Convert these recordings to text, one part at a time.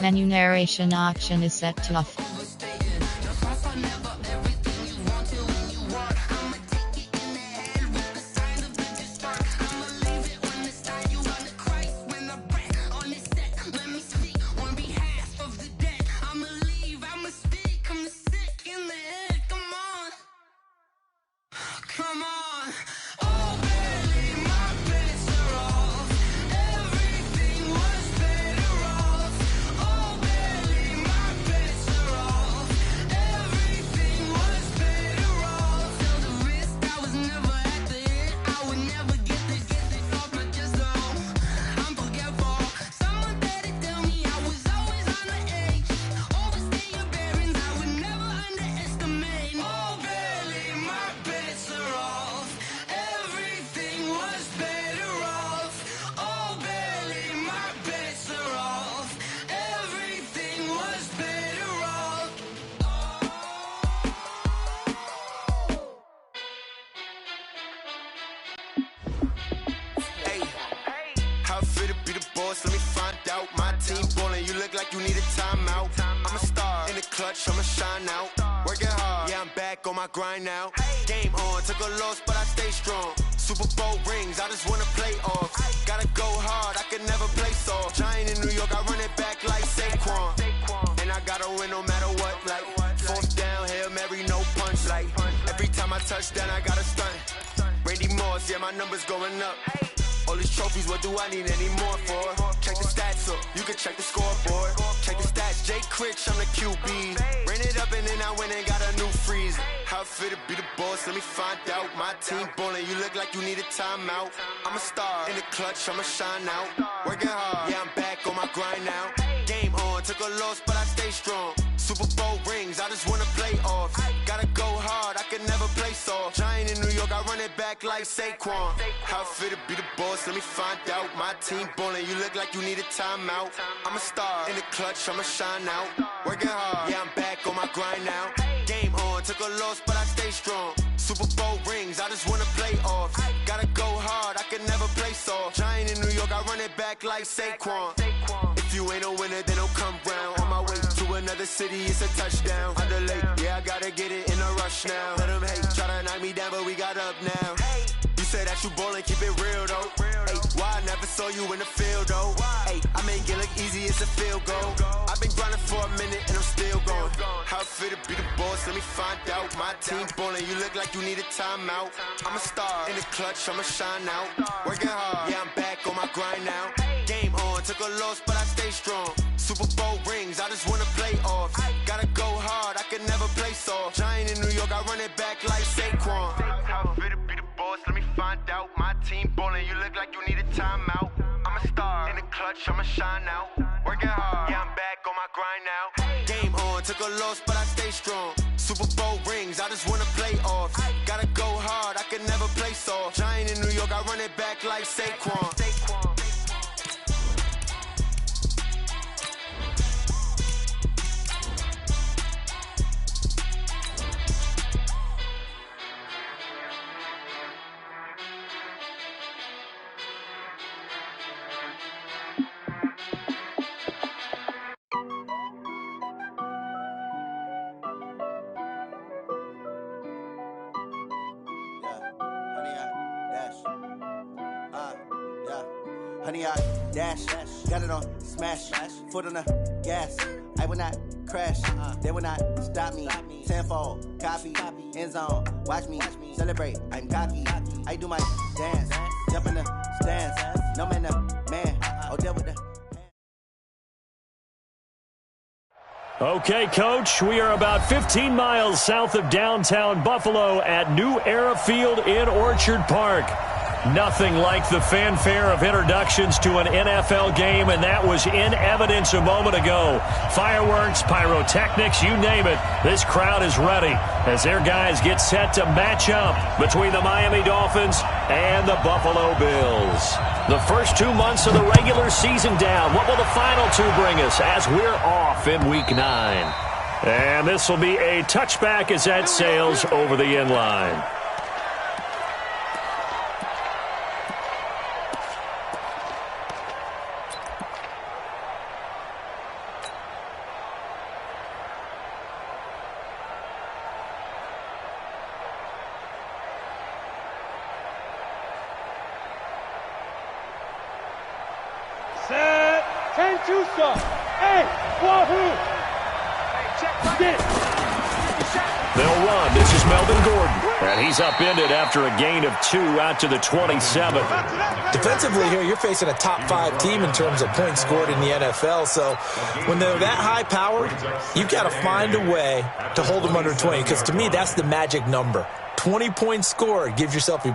Menu narration option is set to off. Let me find out. My team ballin', you look like you need a timeout. I'm a star in the clutch, I'ma shine out. Working hard, yeah, I'm back on my grind now. Game on, took a loss, but I stay strong. Super Bowl rings, I just wanna play off. Gotta go hard, I can never play soft. Giant in New York, I run it back like Saquon. And I gotta win no matter what, like fourth down, Hail Mary, no punch. Like every time I touch down, I gotta stunt. Randy Moss, yeah, my numbers going up. All these trophies, what do I need any more for? Check the stats up, you can check the scoreboard. Check the stats, Jay Critch, I'm the QB. Ran it up and then I went and got a new freeze. How it feel to be the boss, let me find out. My team ballin', you look like you need a timeout. I'm a star in the clutch, I'ma shine out. Working hard, yeah, I'm back on my grind now. Game on, took a loss, but I stay strong. Super Bowl rings, I just wanna play off. Gotta go hard, I can never play soft. Giant in New York, I run it back like Saquon. How it feel to be the boss, let me find out. My team ballin', you look like you need a timeout. I'm a star in the clutch, I'ma shine out. Working hard, yeah, I'm back on my grind now. Game on, took a loss, but I stay strong. Super Bowl rings, I just wanna play off. Gotta go hard, I can never play soft. Giant in New York, I run it back like Saquon. If you ain't a winner, then don't come round. On my way to another city, it's a touchdown. Under late, yeah, I gotta get it in a rush now. Let them hate, try to knock me down, but we got up now. You said that you ballin', keep it real though. Hey, why I never saw you in the field though? Hey, I make it look easy, it's a field goal. I've been grinding for a minute and I'm still going. How it feel to be the boss, let me find out. My team ballin', you look like you need a timeout. I'm a star in the clutch, I'ma shine out. Working hard, yeah, I'm back on my grind now. Game on, took a loss, but I stay strong. Super Bowl rings, I just wanna play off. Gotta go hard, I can never play soft. Giant in New York, I run it back like Saquon. How it feel to be the boss, let me find out. My team ballin', you look like you need a timeout. I'm a star in the clutch, I'ma shine out. Working hard, yeah, I'm back on my grind now. Game on, took a loss, but I stay strong. Super Bowl rings, I just wanna play off. Gotta go hard, I can never play soft. Giant in New York, I run it back like Saquon. Honey, I dash, got it on smash, foot on the gas. I will not crash, they will not stop me. Tenfold, copy, end zone, watch me celebrate. I'm cocky, I do my dance, jump in the stands. No man, the man, oh, deal with the. Okay, Coach, we are about 15 miles south of downtown Buffalo at New Era Field in Orchard Park. Nothing like the fanfare of introductions to an NFL game, and that was in evidence a moment ago. Fireworks, pyrotechnics, you name it. This crowd is ready as their guys get set to match up between the Miami Dolphins and the Buffalo Bills. The first 2 months of the regular season down. What will the final two bring us as we're off in Week 9? And this will be a touchback as that sails over the end line. you some. Hey, wahoo! Get it. They'll run. This is Melvin Gordon. And he's upended after a gain of 2 out to the 27. Defensively here, you're facing a top-5 team in terms of points scored in the NFL. So when they're that high-powered, you've got to find a way to hold them under 20. Because to me, that's the magic number. 20 points scored, you give yourself your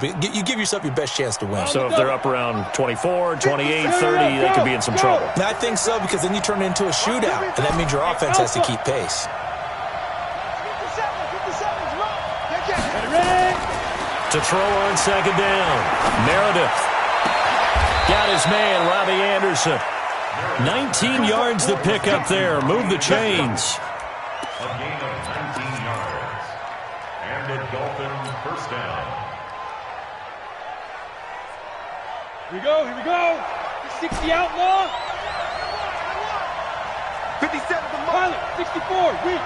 best chance to win. So if they're up around 24, 28, 30, they could be in some trouble. And I think so, because then you turn it into a shootout, and that means your offense has to keep pace. To throw on second down, Meredith. Got his man, Robbie Anderson. 19 yards to pick up there. Move the chains. A gain of 19 yards. And the Dolphins first down. Here we go. 60 outlaw. 57 to Pilot, 64, weak.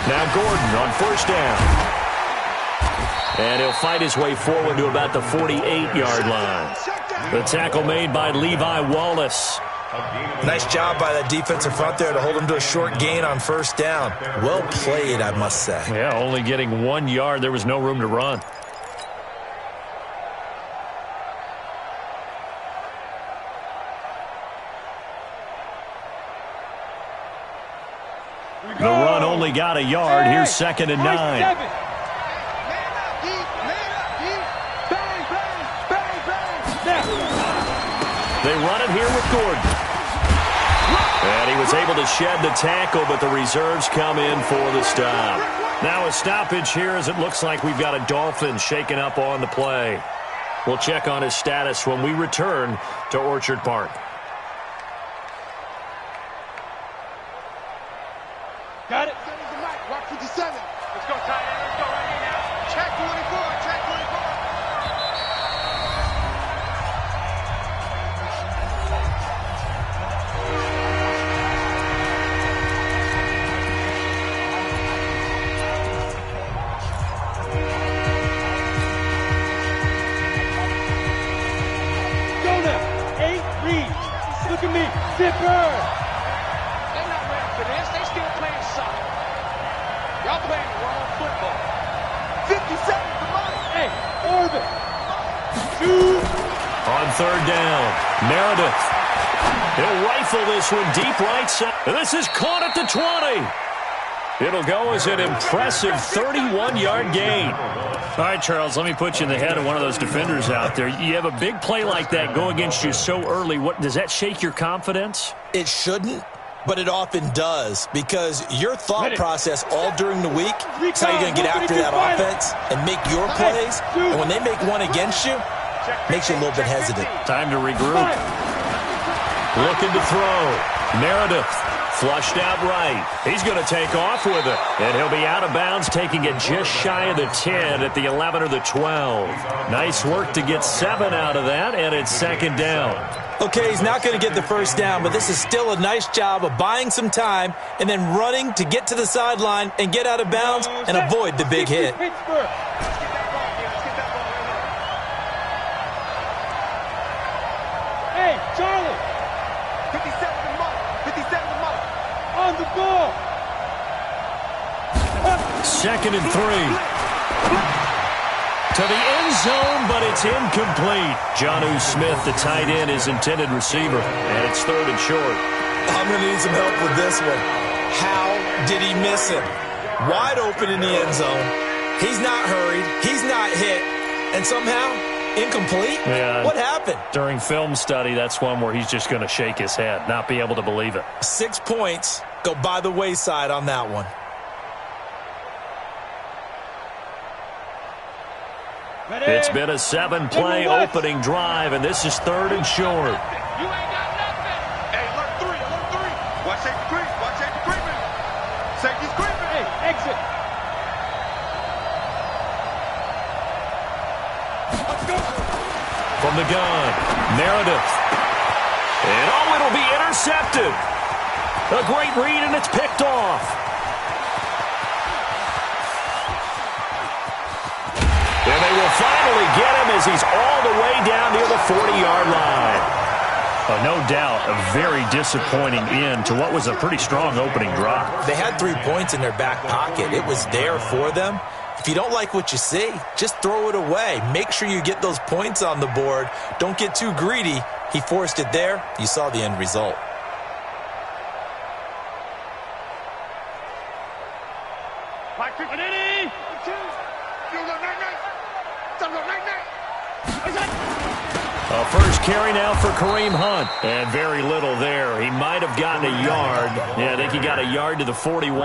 Now Gordon on first down. And he'll fight his way forward to about the 48-yard line. The tackle made by Levi Wallace. Nice job by that defensive front there to hold him to a short gain on first down. Well played, I must say. Yeah, only getting 1 yard. There was no room to run. The run only got a yard. Here's 2nd and 9. They run it here with Gordon. And he was able to shed the tackle, but the reserves come in for the stop. Now a stoppage here as it looks like we've got a Dolphin shaken up on the play. We'll check on his status when we return to Orchard Park. Got it. Watch 57. Let's go, tight end. Let's go right here now. Check 24. Check 24. Go now. 8 reads. Look at me. Zipper. They're not ready for this. They still playing soccer. Y'all playing the wrong football. 57 to mine. Hey, orbit. Shoot. On third down, Meredith. He'll rifle this one deep right side. And this is caught at the 20. It'll go as an impressive 31-yard gain. All right, Charles, let me put you in the head of one of those defenders out there. You have a big play like that go against you so early. What does that shake your confidence? It shouldn't, but it often does, because your thought process all during the week is how you're going to get after that offense and make your plays. And when they make one against you, it makes you a little bit hesitant. Time to regroup. Looking to throw. Meredith. Flushed out right. He's going to take off with it. And he'll be out of bounds, taking it just shy of the 10 at the 11 or the 12. Nice work to get 7 out of that, and it's 2nd down. Okay, he's not going to get the first down, but this is still a nice job of buying some time and then running to get to the sideline and get out of bounds and avoid the big hit. Hey, Charlie. 57 to mine. 57 to mine. On the ball. 2nd and 3. To the end zone, but it's incomplete. Jonnu Smith, the tight end, is intended receiver, and it's 3rd and short. I'm going to need some help with this one. How did he miss him? Wide open in the end zone. He's not hurried. He's not hit. And somehow, incomplete? Yeah. What happened? During film study, that's one where he's just going to shake his head, not be able to believe it. 6 points go by the wayside on that one. It's been a 7-play opening drive, and this is 3rd and short. You ain't got nothing. Hey, alert 3, alert 3. Watch safety creep. Watch safety creeping. Safety's creeping. Hey, exit. Let's go. From the gun, Meredith. And it'll be intercepted. A great read, and it's picked off. And they will finally get him as he's all the way down near the 40-yard line. No doubt, a very disappointing end to what was a pretty strong opening drive. They had 3 points in their back pocket. It was there for them. If you don't like what you see, just throw it away. Make sure you get those points on the board. Don't get too greedy. He forced it there. You saw the end result. A first carry now for Kareem Hunt. And very little there. He might have gotten a yard. Yeah, I think he got a yard to the 41.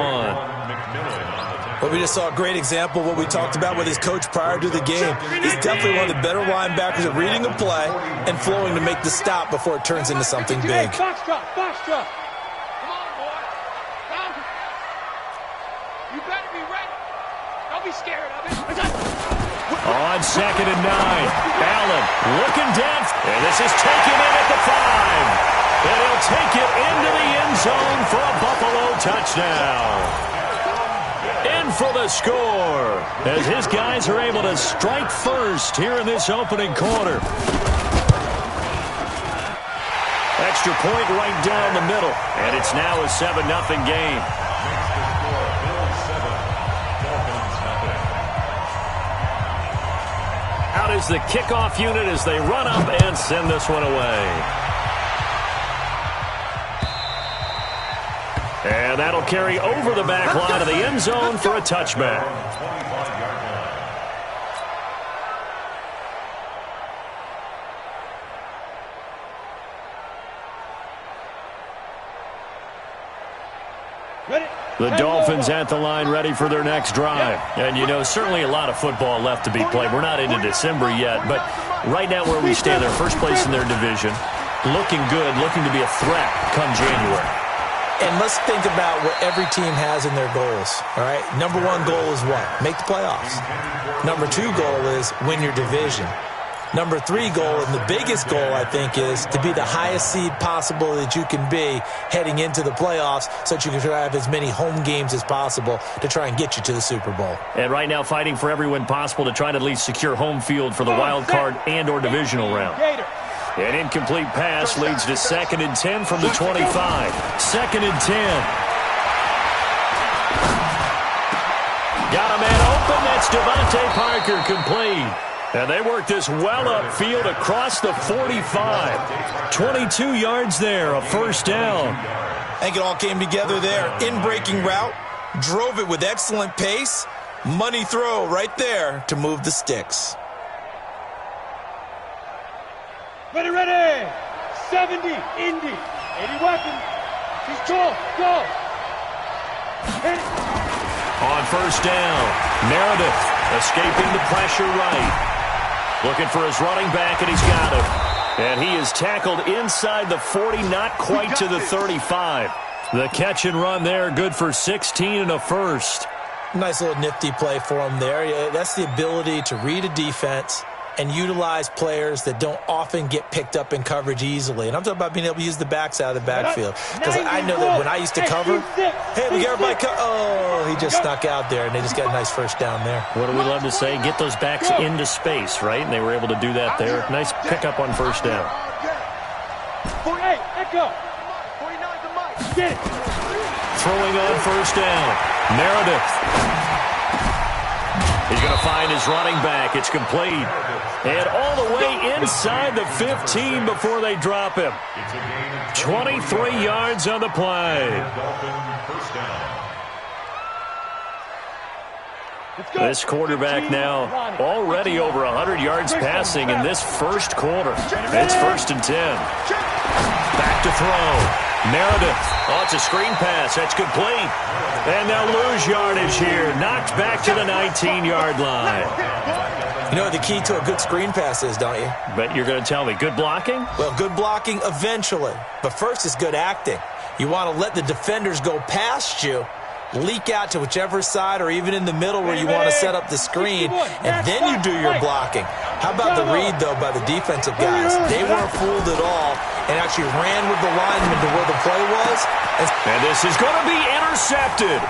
Well, we just saw a great example of what we talked about with his coach prior to the game. He's definitely one of the better linebackers at reading a play and flowing to make the stop before it turns into something big. Box drop, box drop. Come on, boy. Come. You better be ready. Don't be scared of it. On 2nd and 9, Allen looking down, and this is taken in at the 5. And he'll take it into the end zone for a Buffalo touchdown. In for the score, as his guys are able to strike first here in this opening quarter. Extra point right down the middle, and it's now a 7-0 game. Out is the kickoff unit as they run up and send this one away. And that'll carry over the back line of the end zone for a touchback. The Dolphins at the line ready for their next drive. And, you know, certainly a lot of football left to be played. We're not into December yet, but right now where we stand, they're first place in their division. Looking good, looking to be a threat come January. And let's think about what every team has in their goals, all right? Number 1 goal is what? Make the playoffs. Number 2 goal is win your division. Number 3 goal, and the biggest goal, I think, is to be the highest seed possible that you can be heading into the playoffs so that you can have as many home games as possible to try and get you to the Super Bowl. And right now fighting for every win possible to try to at least secure home field for the wild card and or divisional round. An incomplete pass leads to 2nd and 10 from the 25. 2nd and 10. Got a man open. That's Devontae Parker, complete. And they work this well upfield across the 45. 22 yards there, a first down. I think it all came together there. In-breaking route, drove it with excellent pace. Money throw right there to move the sticks. Ready, ready. 70, Indy. 80 weapons. He's tall, go. On first down, Meredith escaping the pressure right. Looking for his running back, and he's got him. And he is tackled inside the 40, not quite to the 35. The catch and run there, good for 16 and a first. Nice little nifty play for him there. Yeah, that's the ability to read a defense and utilize players that don't often get picked up in coverage easily. And I'm talking about being able to use the backs out of the backfield. Because I know that when I used to cover, hey, we got everybody oh, he just snuck out there, and they just got a nice first down there. What do we love to say? Get those backs into space, right? And they were able to do that there. Nice pickup on first down. 48, let go. 49's the mic. Get it. Throwing on first down, Meredith. He's going to find his running back. It's complete. And all the way inside the 15 before they drop him. 23 yards on the play. This quarterback now already over 100 yards passing in this first quarter. It's 1st and 10. Back to throw. Meredith. Oh, it's a screen pass. That's complete. And they'll lose yardage here. Knocked back to the 19-yard line. You know what the key to a good screen pass is, don't you? But you're going to tell me, good blocking? Well, good blocking eventually. But first is good acting. You want to let the defenders go past you, leak out to whichever side or even in the middle where you want to set up the screen, and then you do your blocking. How about the read, though, by the defensive guys? They weren't fooled at all and actually ran with the lineman to where the play was. And this is going to be intercepted.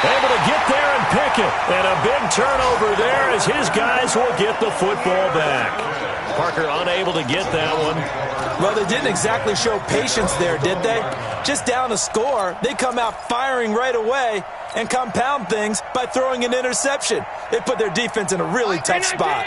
Able to get there and pick it. And a big turnover there as his guys will get the football back. Parker unable to get that one. Well, they didn't exactly show patience there, did they? Just down a score, they come out firing right away and compound things by throwing an interception. They put their defense in a really tough spot.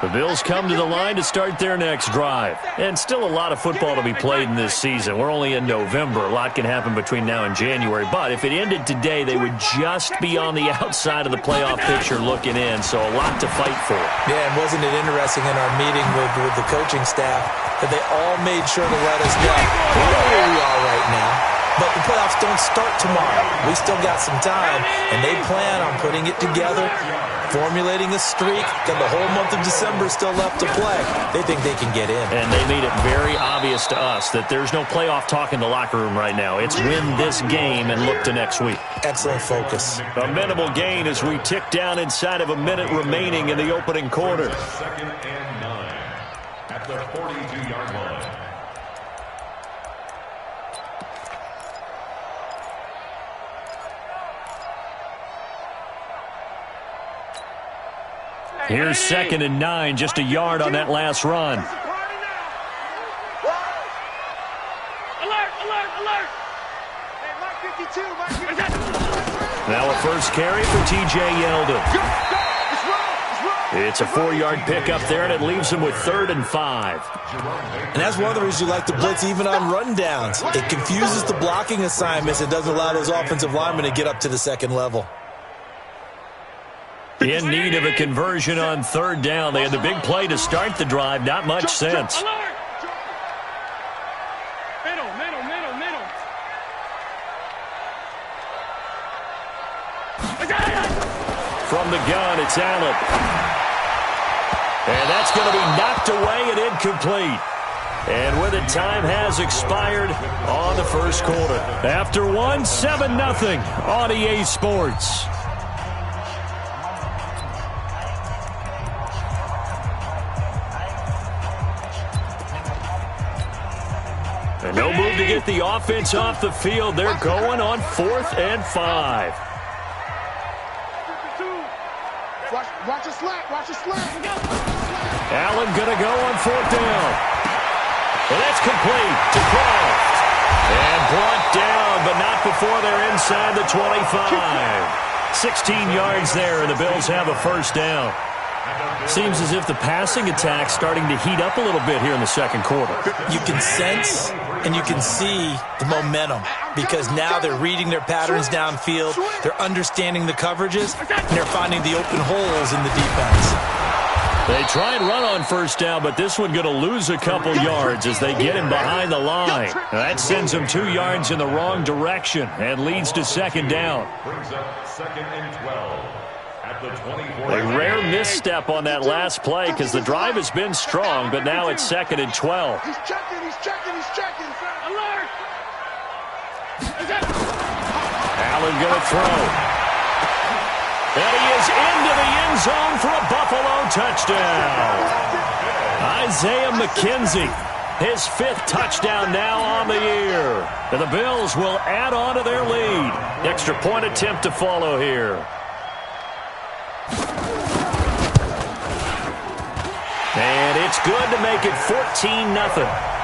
The Bills come to the line to start their next drive. And still a lot of football to be played in this season. We're only in November. A lot can happen between now and January. But if it ended today, they would just be on the outside of the playoff picture looking in. So a lot to fight for. Yeah, and wasn't it interesting in our meeting with the coaching staff that they all made sure to let us know where we are right now. But the playoffs don't start tomorrow. We still got some time, and they plan on putting it together, formulating a streak, got the whole month of December still left to play. They think they can get in. And they made it very obvious to us that there's no playoff talk in the locker room right now. It's win this game and look to next week. Excellent focus. A minimal gain as we tick down inside of a minute remaining in the opening quarter. 2nd and 9 at the 42-yard line. Here's 2nd and 9, just a yard on that last run. Alert, alert, alert. Hey, Mike 52, Mike 52. Now a first carry for T.J. Yeldon. It's a 4-yard pickup there, and it leaves him with 3rd and 5. And that's one of the reasons you like to blitz even on rundowns. It confuses the blocking assignments. It doesn't allow those offensive linemen to get up to the second level. In need of a conversion on 3rd down. They had the big play to start the drive. Not much sense. From the gun, it's Allen. And that's going to be knocked away and incomplete. And with it, time has expired on the first quarter. After one, 7-0 on EA Sports. And no move to get the offense off the field. They're going on 4th and 5. Watch a slant, watch a slant. Allen going to go on 4th down. And that's complete to Croft. And brought down, but not before they're inside the 25. 16 yards there, and the Bills have a first down. Seems as if the passing attack's starting to heat up a little bit here in the second quarter. You can sense and you can see the momentum because now they're reading their patterns downfield, they're understanding the coverages, and they're finding the open holes in the defense. They try and run on first down, but this one going to lose a couple yards as they get him behind the line. That sends them 2 yards in the wrong direction and leads to 2nd down. Brings up 2nd and 12 at the 24. A rare misstep on that last play because the drive has been strong, but now it's 2nd and 12. He's checking, he's checking, he's checking. Alert! Allen going to throw. And he is into the end zone for a Buffalo touchdown. Isaiah McKenzie, his 5th touchdown now on the year. And the Bills will add on to their lead. Extra point attempt to follow here. And it's good to make it 14-0.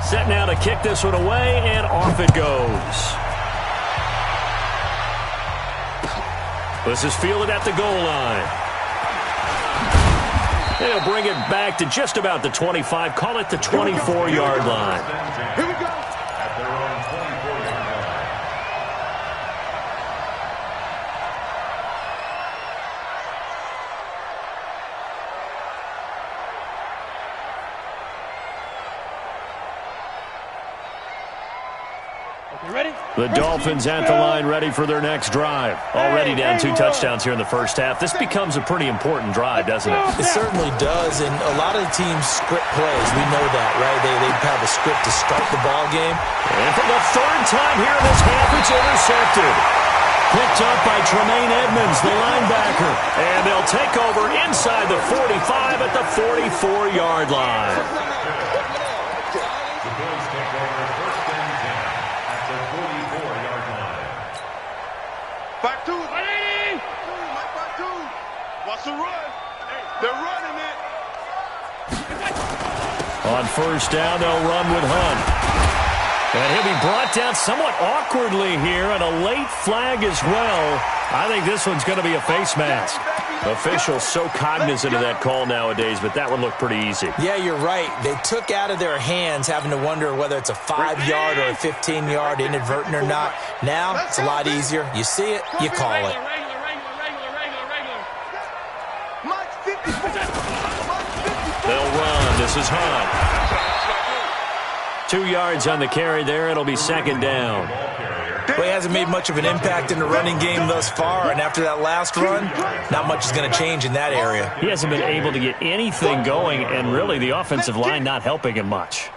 Set now to kick this one away, and off it goes. This is fielded at the goal line. They'll bring it back to just about the 25, call it the 24-yard line. Here we go. At their own 24-yard line. The Dolphins at the line, ready for their next drive. Already down 2 touchdowns here in the first half. This becomes a pretty important drive, doesn't it? It certainly does, and a lot of the teams script plays. We know that, right? They have a script to start the ball game. And for the 3rd time here in this half, it's intercepted. Picked up by Tremaine Edmonds, the linebacker. And they'll take over inside the 45 at the 44-yard line. Back two. Back two. Watch the run. They're running it. On first down, they'll run with Hunt. And he'll be brought down somewhat awkwardly here, and a late flag as well. I think this one's going to be a face mask. Officials so cognizant of that call nowadays, but that one looked pretty easy. Yeah, you're right. They took out of their hands having to wonder whether it's a 5-yard or a 15-yard inadvertent or not. Now, it's a lot easier. You see it, you call it. They'll run. This is Hunt. 2 yards on the carry there. It'll be second down. Well, he hasn't made much of an impact in the running game thus far, and after that last run, not much is going to change in that area. He hasn't been able to get anything going, and really the offensive line not helping him much.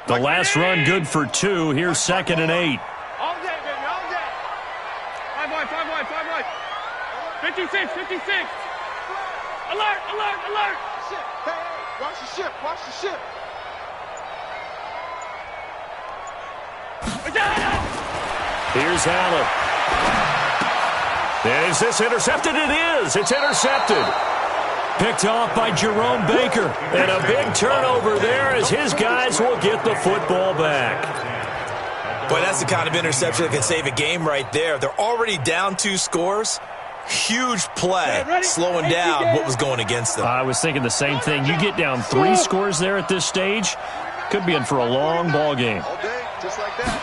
The last run good for 2. Here's 2nd and 8. All day, baby, all day. 5 wide. 56. Alert. Hey, watch the ship. Here's Allen. Is this intercepted? It is. It's intercepted. Picked off by Jerome Baker. And a big turnover there as his guys will get the football back. Boy, that's the kind of interception that can save a game right there. They're already down 2 scores. Huge play, slowing down what was going against them. I was thinking the same thing. You get down 3 scores there at this stage, could be in for a long ball game. All day, just like that.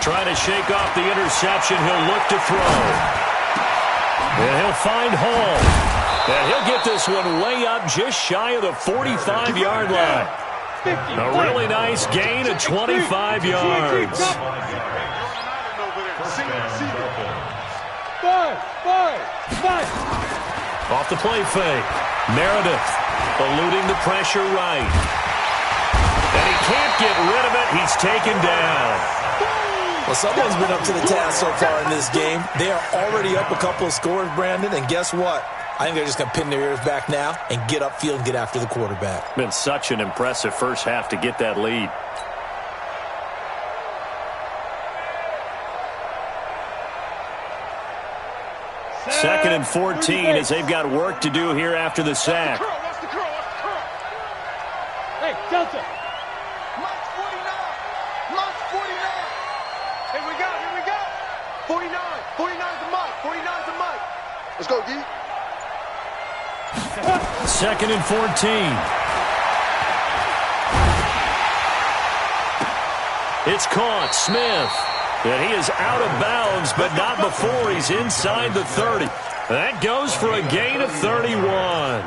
Trying to shake off the interception. He'll look to throw. And he'll find Hall. And he'll get this one way up just shy of the 45-yard line. A really nice gain of 25 yards. Five. Off the play fake. Meredith eluding the pressure right. And he can't get rid of it. He's taken down. Well, someone's been up to the task so far in this game. They are already up a couple of scores, Brandon, and guess what? I think they're just going to pin their ears back now and get upfield and get after the quarterback. Been such an impressive first half to get that lead. Second and 14 as they've got work to do here after the sack. Watch the curl. Hey, Delta. Mike's 49. Here we go. 49. 49's the Mike. Let's go, D. Second and 14. It's caught. Smith. And he is out of bounds, but not before he's inside the 30. That goes for a gain of 31.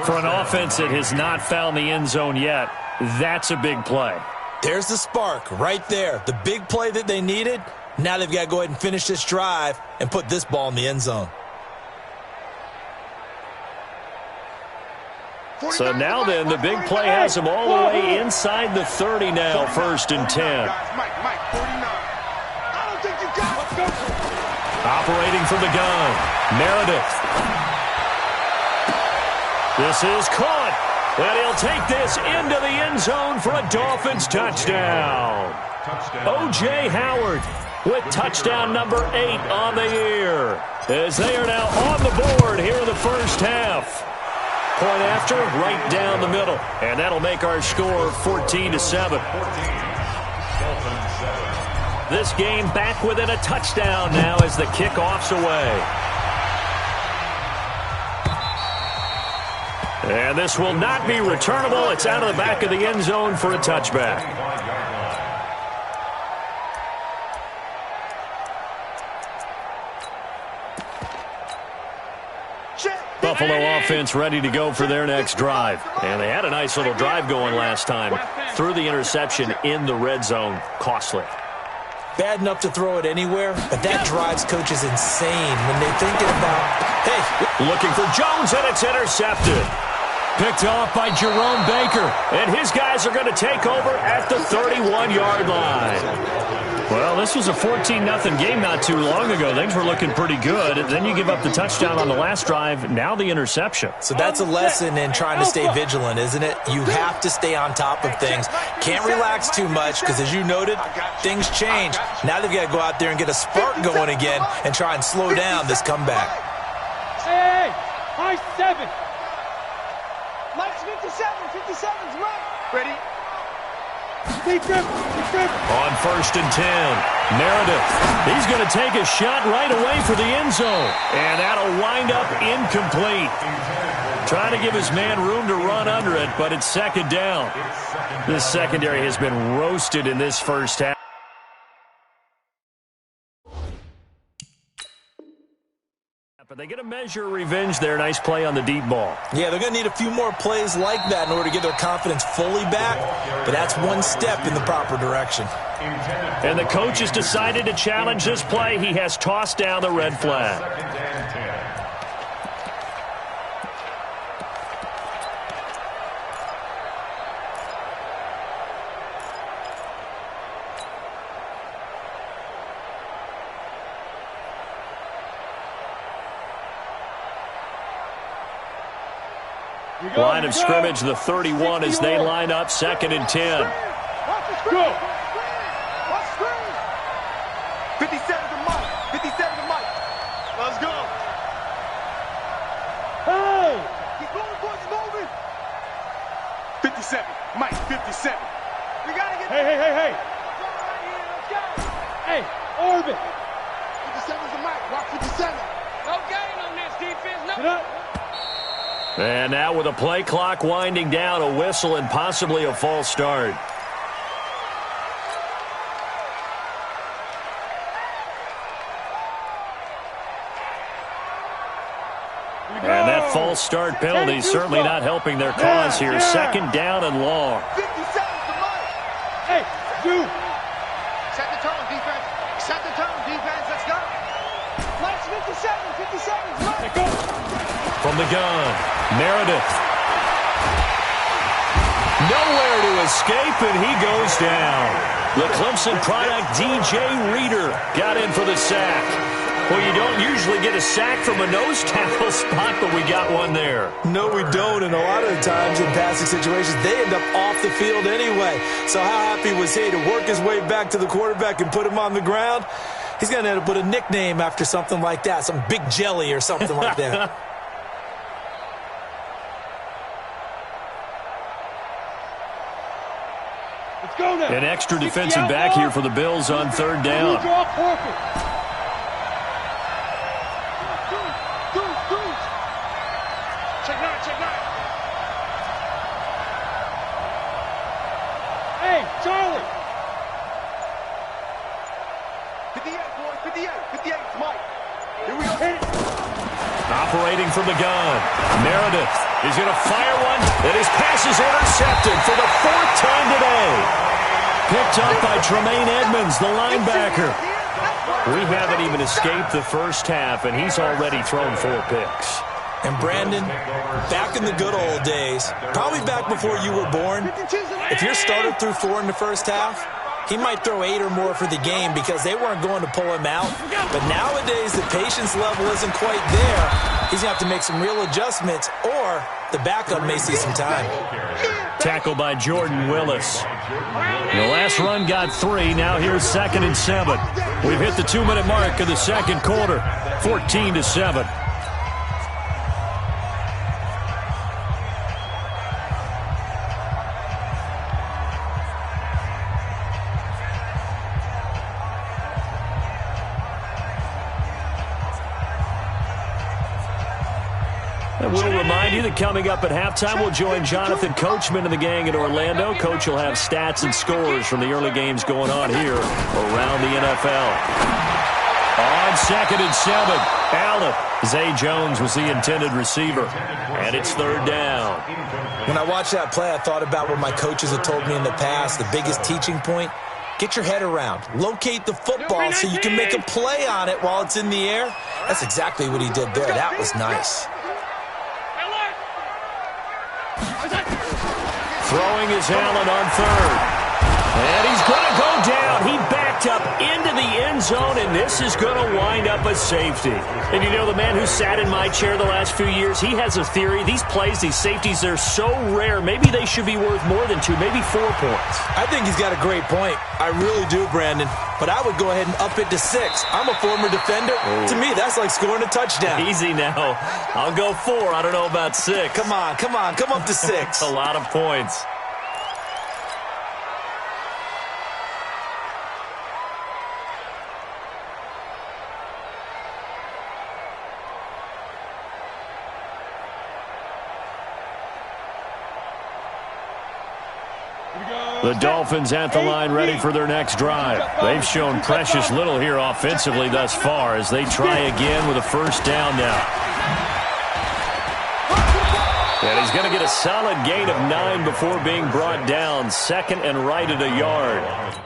For an offense that has not found the end zone yet, that's a big play. There's the spark right there. The big play that they needed. Now they've got to go ahead and finish this drive and put this ball in the end zone. So now then, the big play has him all the way inside the 30 now, 1st and 10. Mike, 49. I don't think you got it. Let's go. Operating from the gun, Meredith. This is caught, and he'll take this into the end zone for a Dolphins touchdown. O.J. Howard with touchdown number 8 on the year, as they are now on the board here in the first half. Point after, right down the middle. And that'll make our score 14-7. This game back within a touchdown now as the kickoff's away. And this will not be returnable. It's out of the back of the end zone for a touchback. Buffalo offense ready to go for their next drive. And they had a nice little drive going last time. Threw the interception in the red zone. Costly. Bad enough to throw it anywhere, but that drives coaches insane when they're thinking about, hey. Looking for Jones, and it's intercepted. Picked off by Jerome Baker. And his guys are going to take over at the 31-yard line. Well, this was a 14-0 game not too long ago. Things were looking pretty good. Then you give up the touchdown on the last drive, now the interception. So that's a lesson in trying to stay vigilant, isn't it? You have to stay on top of things. Can't relax too much because, as you noted, things change. Now they've got to go out there and get a spark going again and try and slow down this comeback. Hey, high 7. Mike's 57. 57's right. Ready? Deep grip. On 1st and 10, Meredith. He's going to take a shot right away for the end zone. And that'll wind up incomplete. Trying to give his man room to run under it, but it's 2nd down. This secondary has been roasted in this first half. But they get a measure of revenge there. Nice play on the deep ball. Yeah, they're going to need a few more plays like that in order to get their confidence fully back. But that's one step in the proper direction. And the coach has decided to challenge this play. He has tossed down the red flag. Line of scrimmage, the 31 as they line up 2nd and 10. Go. 57 to Mike. 57 to Mike. Let's go. Hey. Keep going, boys, moving. 57. Mike, 57. We got to get... Hey. Hey, orbit. 57's to Mike. Rock 57. No gain on this defense. No. Sit up. And now with a play clock winding down, a whistle and possibly a false start. And that false start penalty is certainly not helping their cause here. 2nd down and long. 57 to Mike. Hey, dude. Set the tone, defense. Set the tone, defense. Let's go. Mike's 57. 57's right. Hey, go. From the gun, Meredith. Nowhere to escape, and he goes down. The Clemson product, DJ Reader, got in for the sack. Well, you don't usually get a sack from a nose tackle spot, but we got one there. No, we don't, and a lot of the times in passing situations, they end up off the field anyway. So how happy was he to work his way back to the quarterback and put him on the ground? He's going to end up with a nickname after something like that, some Big Jelly or something like that. An extra defensive back here for the Bills on 3rd down. Check nine. Hey, Charlie. 58, boys. 58. It's Mike. Here we go. Operating from the gun, Meredith is going to fire one, and his pass is intercepted for the 4th time today. Picked up by Tremaine Edmonds, the linebacker. We haven't even escaped the first half, and he's already thrown 4 picks. And Brandon, back in the good old days, probably back before you were born, if your starter threw 4 in the first half, he might throw 8 or more for the game because they weren't going to pull him out. But nowadays, the patience level isn't quite there. He's going to have to make some real adjustments, or the backup may see some time. Tackled by Jordan Willis. The last run got 3. Now here's 2nd and 7. We've hit the 2-minute mark of the 2nd quarter. 14-7. And we'll remind you that coming up at halftime, we'll join Jonathan Coachman and the gang in Orlando. Coach will have stats and scores from the early games going on here around the NFL. On 2nd and 7, Allen. Zay Jones was the intended receiver, and it's 3rd down. When I watched that play, I thought about what my coaches have told me in the past. The biggest teaching point, get your head around. Locate the football so you can make a play on it while it's in the air. That's exactly what he did there. That was nice. Throwing is Allen on 3rd. And he's going to go down. He backed up into the end zone, and this is going to wind up a safety. And you know, the man who sat in my chair the last few years, he has a theory. These plays, these safeties, they're so rare. Maybe they should be worth more than 2, maybe 4 points. I think he's got a great point. I really do, Brandon. But I would go ahead and up it to 6. I'm a former defender. Oh. To me, that's like scoring a touchdown. Easy now. I'll go 4. I don't know about 6. Come on. Come up to 6. A lot of points. The Dolphins at the line ready for their next drive. They've shown precious little here offensively thus far as they try again with a first down now. And he's going to get a solid gain of 9 before being brought down. 2nd and right at a yard.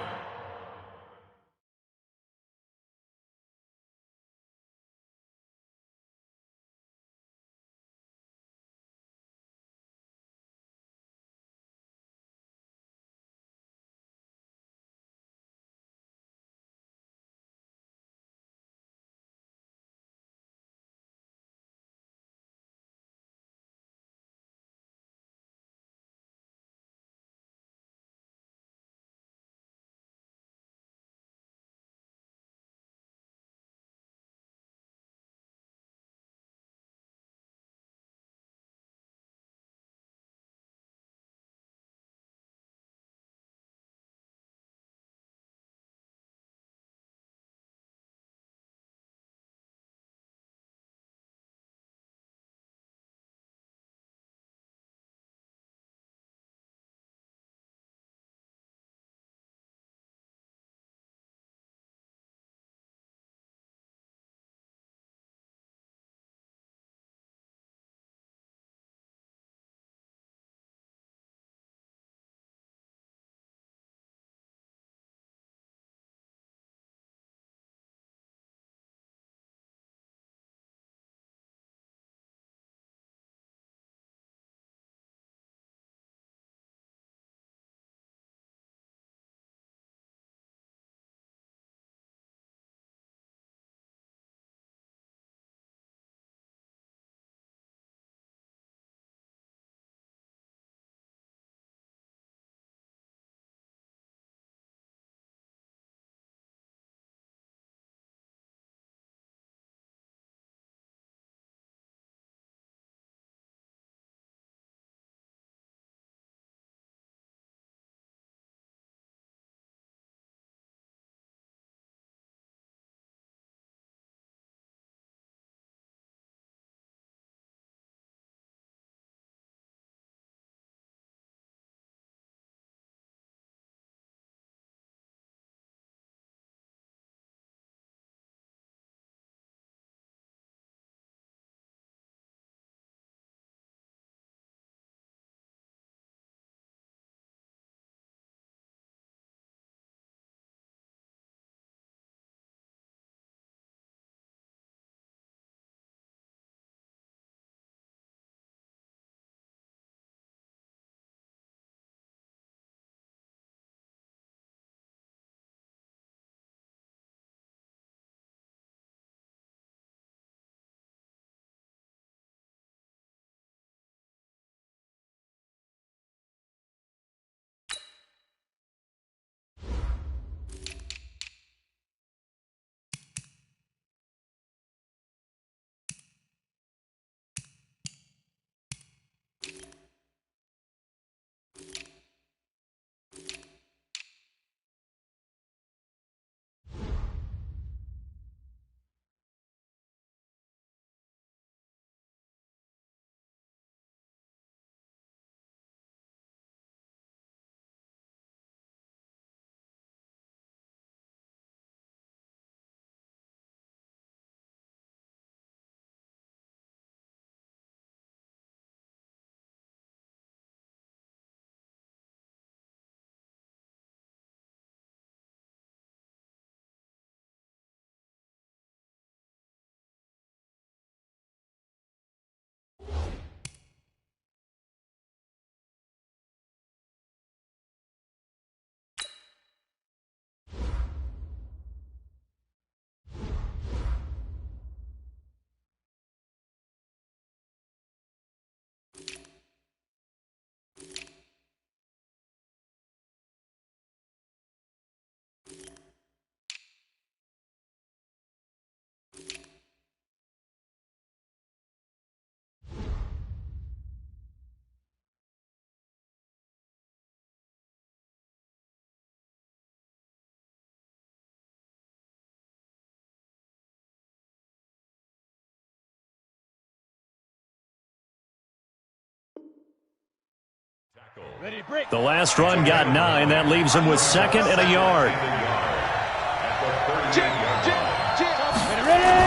The last run got 9. That leaves him with 2nd and a yard.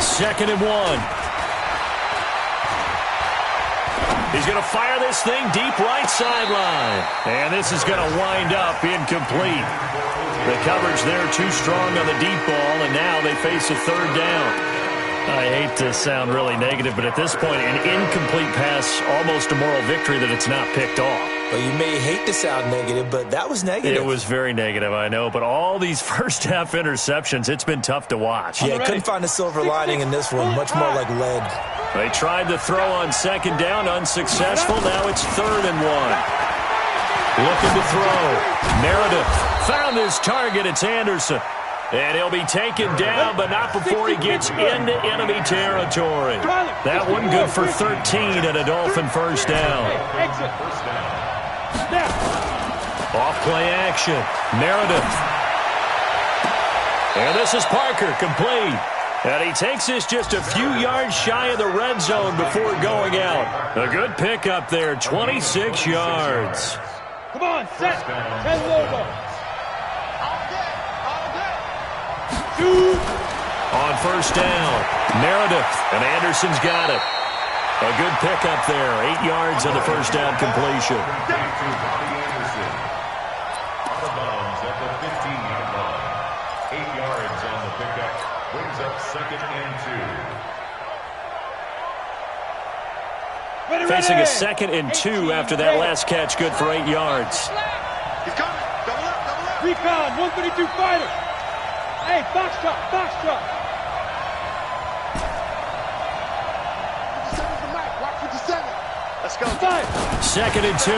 2nd and 1. He's going to fire this thing deep right sideline. And this is going to wind up incomplete. The coverage there too strong on the deep ball, and now they face a 3rd down. I hate to sound really negative, but at this point, an incomplete pass, almost a moral victory that it's not picked off. Well, you may hate to sound negative, but that was negative. It was very negative, I know, but all these first-half interceptions, it's been tough to watch. Yeah, couldn't find a silver lining in this one, much more like lead. They tried to throw on 2nd down, unsuccessful. Now it's 3rd and 1. Looking to throw. Meredith found his target. It's Anderson. And he'll be taken down, but not before he gets into enemy territory. That one good for 13 and a Dolphin 1st down. Off play action. Meredith. And this is Parker, complete. And he takes this just a few yards shy of the red zone before going out. A good pickup there, 26 yards. Come on, set. 10 logo. On 1st down, Meredith, and Anderson's got it. A good pickup there, 8 yards on the 1st down completion. Out of bounds at the 15-yard line. 8 yards on the pickup, brings up 2nd and 2. Facing a 2nd and 2 after that last catch, good for 8 yards. He's coming. Double up, double up. Recon, 132 fighter. Hey, box truck, box truck. Let's go. 2nd and 2.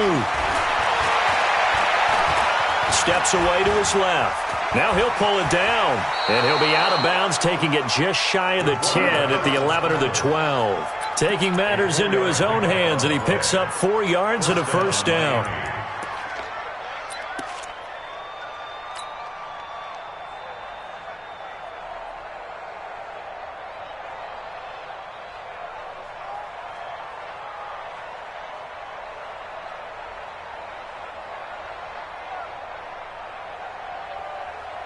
Steps away to his left. Now he'll pull it down, and he'll be out of bounds, taking it just shy of the 10 at the 11 or the 12. Taking matters into his own hands, and he picks up 4 yards and a 1st down.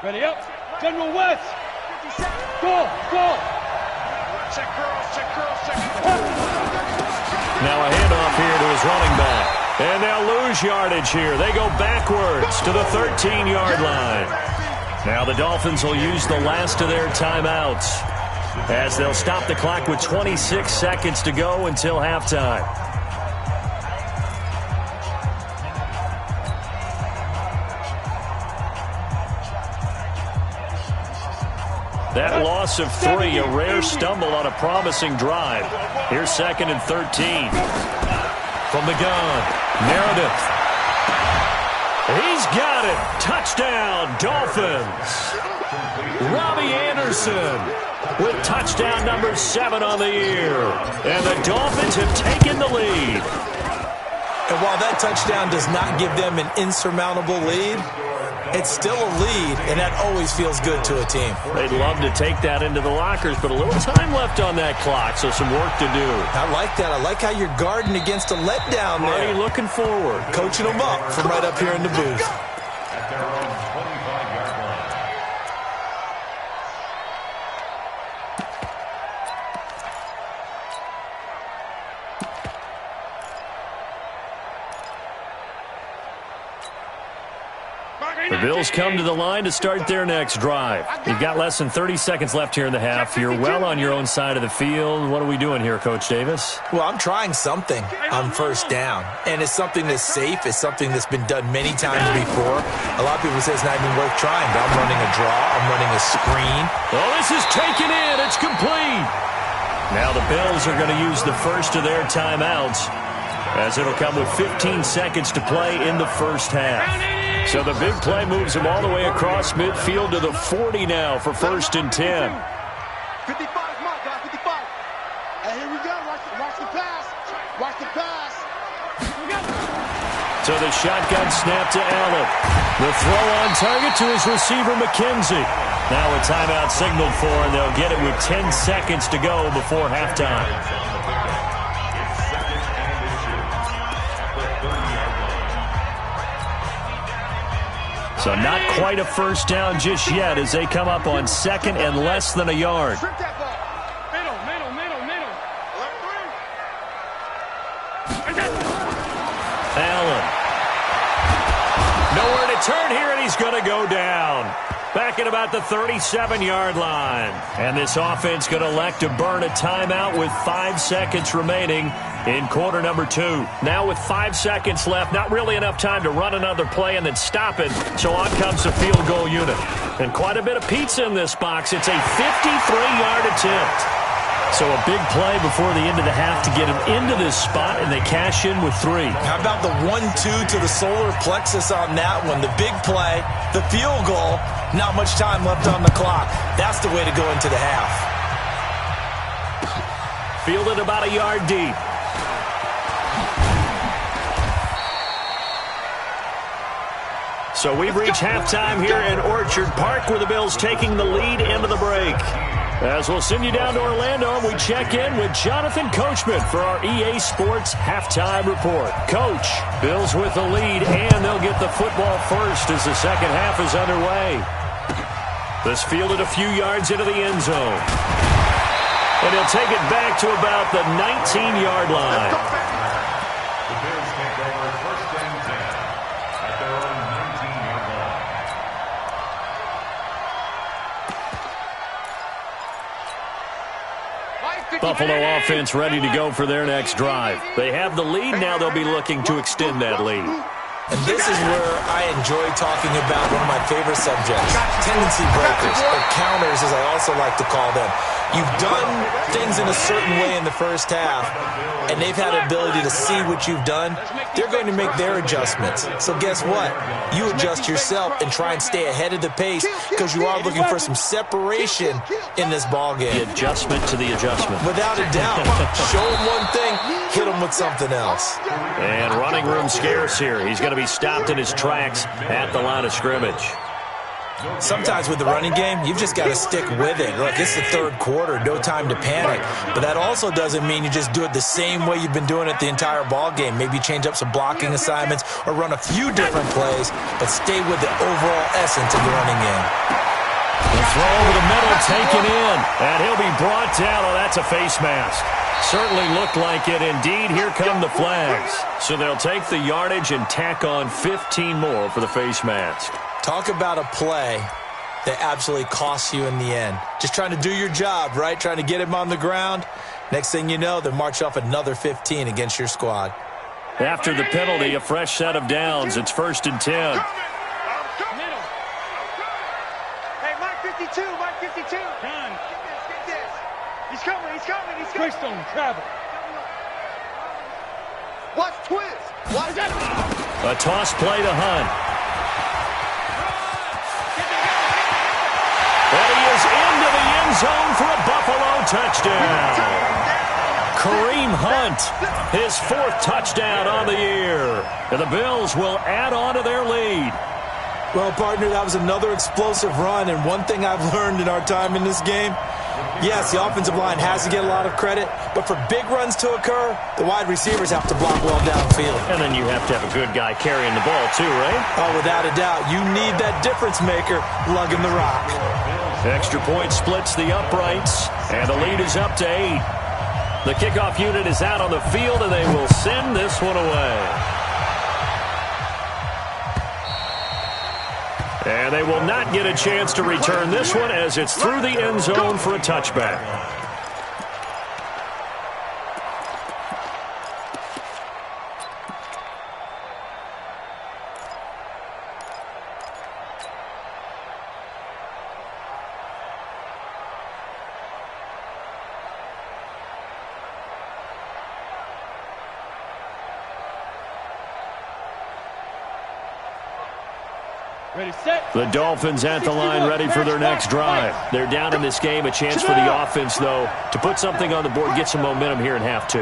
Ready up. General West. Go, go. Check curls, check curls, check curls. Now a handoff here to his running back. And they'll lose yardage here. They go backwards to the 13-yard line. Now the Dolphins will use the last of their timeouts as they'll stop the clock with 26 seconds to go until halftime. That loss of 3, a rare stumble on a promising drive. Here's 2nd and 13. From the gun, Meredith. He's got it. Touchdown, Dolphins. Robbie Anderson with touchdown number 7 on the year. And the Dolphins have taken the lead. And while that touchdown does not give them an insurmountable lead, it's still a lead, and that always feels good to a team. They'd love to take that into the lockers, but a little time left on that clock, so some work to do. I like that. I like how you're guarding against a letdown there. Already looking forward. Coaching them up from right up here in the booth. At their own 25-yard line. The Bills come to the line to start their next drive. You've got less than 30 seconds left here in the half. You're well on your own side of the field. What are we doing here, Coach Davis? Well, I'm trying something on 1st down, and it's something that's safe. It's something that's been done many times before. A lot of people say it's not even worth trying, but I'm running a draw. I'm running a screen. Well, this is taken in. It's complete. Now the Bills are going to use the first of their timeouts, as it'll come with 15 seconds to play in the first half. So the big play moves them all the way across midfield to the 40 now for 1st and 10. 55, come on, guys, 55. And here we go. Watch the pass. Watch the pass. So the shotgun snap to Allen. The throw on target to his receiver, McKenzie. Now a timeout signaled for, and they'll get it with 10 seconds to go before halftime. So not quite a first down just yet as they come up on second and less than a yard. Allen. Nowhere to turn here, and he's going to go down. Back at about the 37-yard line. And this offense going to elect to burn a timeout with 5 seconds remaining in quarter number 2. Now with 5 seconds left, not really enough time to run another play and then stop it. So on comes the field goal unit. And quite a bit of pizza in this box. It's a 53-yard attempt. So a big play before the end of the half to get him into this spot, and they cash in with 3. How about the 1-2 to the solar plexus on that one? The big play, the field goal, not much time left on the clock. That's the way to go into the half. Fielded about a yard deep. So we've reached halftime here in Orchard Park, where the Bills taking the lead into the break. As we'll send you down to Orlando, we check in with Jonathan Coachman for our EA Sports Halftime Report. Coach, Bills with the lead, and they'll get the football first as the second half is underway. This fielded a few yards into the end zone. And he'll take it back to about the 19-yard line. The Bills take over first and 10 at their own 19-yard line. Buffalo offense ready to go for their next drive. They have the lead. Now they'll be looking to extend that lead. And this is where I enjoy talking about one of my favorite subjects, tendency breakers, or counters as I also like to call them. You've done things in a certain way in the first half, and they've had an ability to see what you've done. They're going to make their adjustments. So guess what? You adjust yourself and try and stay ahead of the pace because you are looking for some separation in this ball game. The adjustment to the adjustment. Without a doubt. Show them one thing, hit them with something else. And running room scarce here. He's going to be stopped in his tracks at the line of scrimmage. Sometimes with the running game, you've just got to stick with it. Look, it's the third quarter, no time to panic. But that also doesn't mean you just do it the same way you've been doing it the entire ball game. Maybe change up some blocking assignments or run a few different plays, but stay with the overall essence of the running game. The throw over the middle, taken in, and he'll be brought down. Oh, that's a face mask. Certainly looked like it. Indeed, here come the flags. So they'll take the yardage and tack on 15 more for the face mask. Talk about a play that absolutely costs you in the end. Just trying to do your job, right? Trying to get him on the ground. Next thing you know, they march off another 15 against your squad. After the penalty, a fresh set of downs. It's 1st and 10. Hey, Mike 52, Mike 52. Done. Get this. He's coming, he's coming, he's coming. Twist on travel. Watch twist. Watch that. A toss play to Hunt. And he is into the end zone for a Buffalo touchdown. Kareem Hunt, his 4th touchdown on the year. And the Bills will add on to their lead. Well, partner, that was another explosive run, and one thing I've learned in our time in this game, yes, the offensive line has to get a lot of credit, but for big runs to occur, the wide receivers have to block well downfield. And then you have to have a good guy carrying the ball too, right? Oh, without a doubt. You need that difference maker lugging the rock. Extra point splits the uprights, and the lead is up to 8. The kickoff unit is out on the field, and they will send this one away. And they will not get a chance to return this one as it's through the end zone for a touchback. The Dolphins at the line ready for their next drive. They're down in this game. A chance for the offense, though, to put something on the board, get some momentum here in half 2.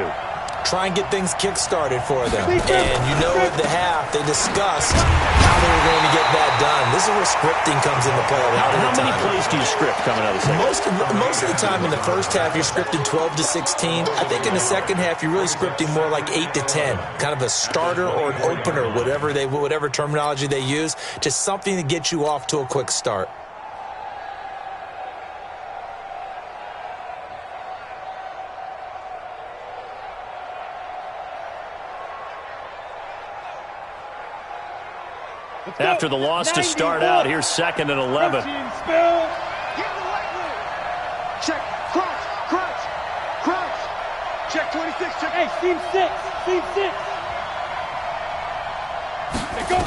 try and get things kick-started for them. And you know at the half, they discussed how they were going to get that done. This is where scripting comes into play a lot of the time. How many plays do you script coming out of the second? Most of the time in the first half, you're scripting 12 to 16. I think in the second half, you're really scripting more like 8 to 10. Kind of a starter or an opener, whatever terminology they use. Just something to get you off to a quick start. After the loss to start out, here's 2nd and 11. Check, crunch. Check 26, check. Hey, team 6. Go.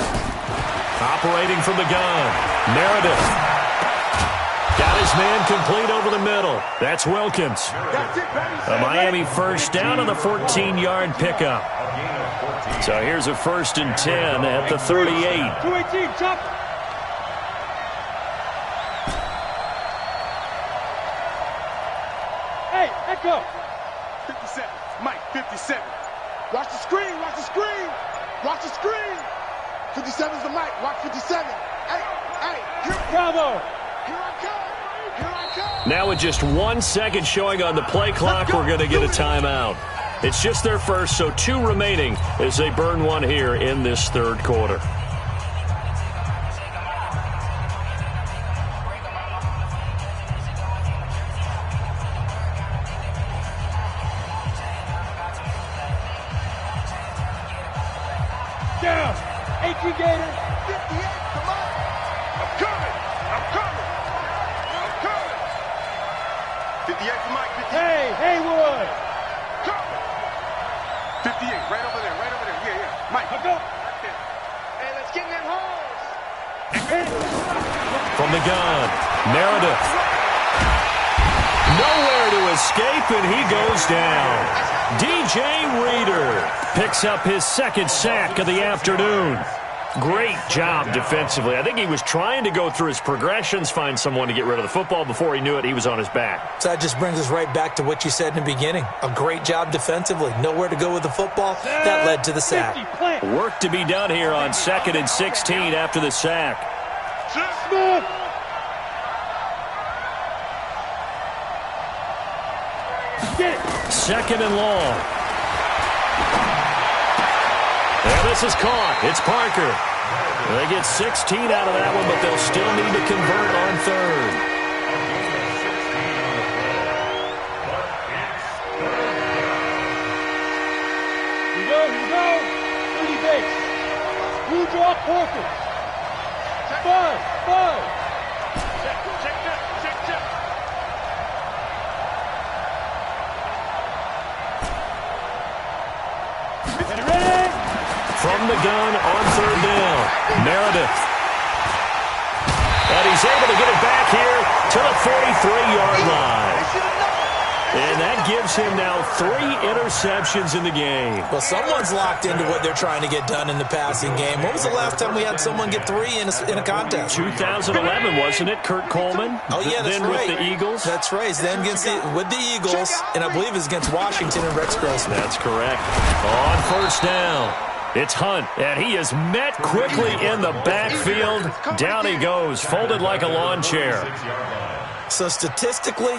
Operating from the gun, Meredith. Got his man complete over the middle. That's Wilkins. A Miami first down on the 14-yard pickup. So here's a 1st and 10 at the 38. 218, chop. Hey, Echo. 57, Mike, 57. Watch the screen. 57's the Mike, watch 57. Hey, Bravo. Here I come. Now with just 1 second showing on the play clock, we're going to get a timeout. It's just their first, so 2 remaining as they burn one here in this third quarter. Down. 18 Gators. 58, come on. I'm coming. 58 for Mike. 58. Hey, Haywood. 58, right over there. Yeah. Mike, go. Hey, let's get in that hole. From the gun, Meredith. Nowhere to escape, and he goes down. DJ Reader picks up his 2nd sack of the afternoon. Great job defensively. I think he was trying to go through his progressions, find someone to get rid of the football. Before he knew it, he was on his back. So that just brings us right back to what you said in the beginning. A great job defensively. Nowhere to go with the football. That led to the sack. Work to be done here on 2nd and 16 after the sack. Second and long. And this is caught. It's Parker. They get 16 out of that one, but they'll still need to convert on 3rd. Here we go. 30 base. Blue draw Parker. Five. Check. From the gun on 3rd down, Meredith. And he's able to get it back here to the 43-yard line. And that gives him now 3 interceptions in the game. Well, someone's locked into what they're trying to get done in the passing game. When was the last time we had someone get 3 in a contest? 2011, wasn't it? Kurt Coleman? Oh, yeah, that's then right. With the Eagles? That's right. It's them with the Eagles, and I believe it's against Washington and Rex Grossman. That's correct. On 1st down, it's Hunt, and he is met quickly in the backfield. Down he goes, folded like a lawn chair. So statistically,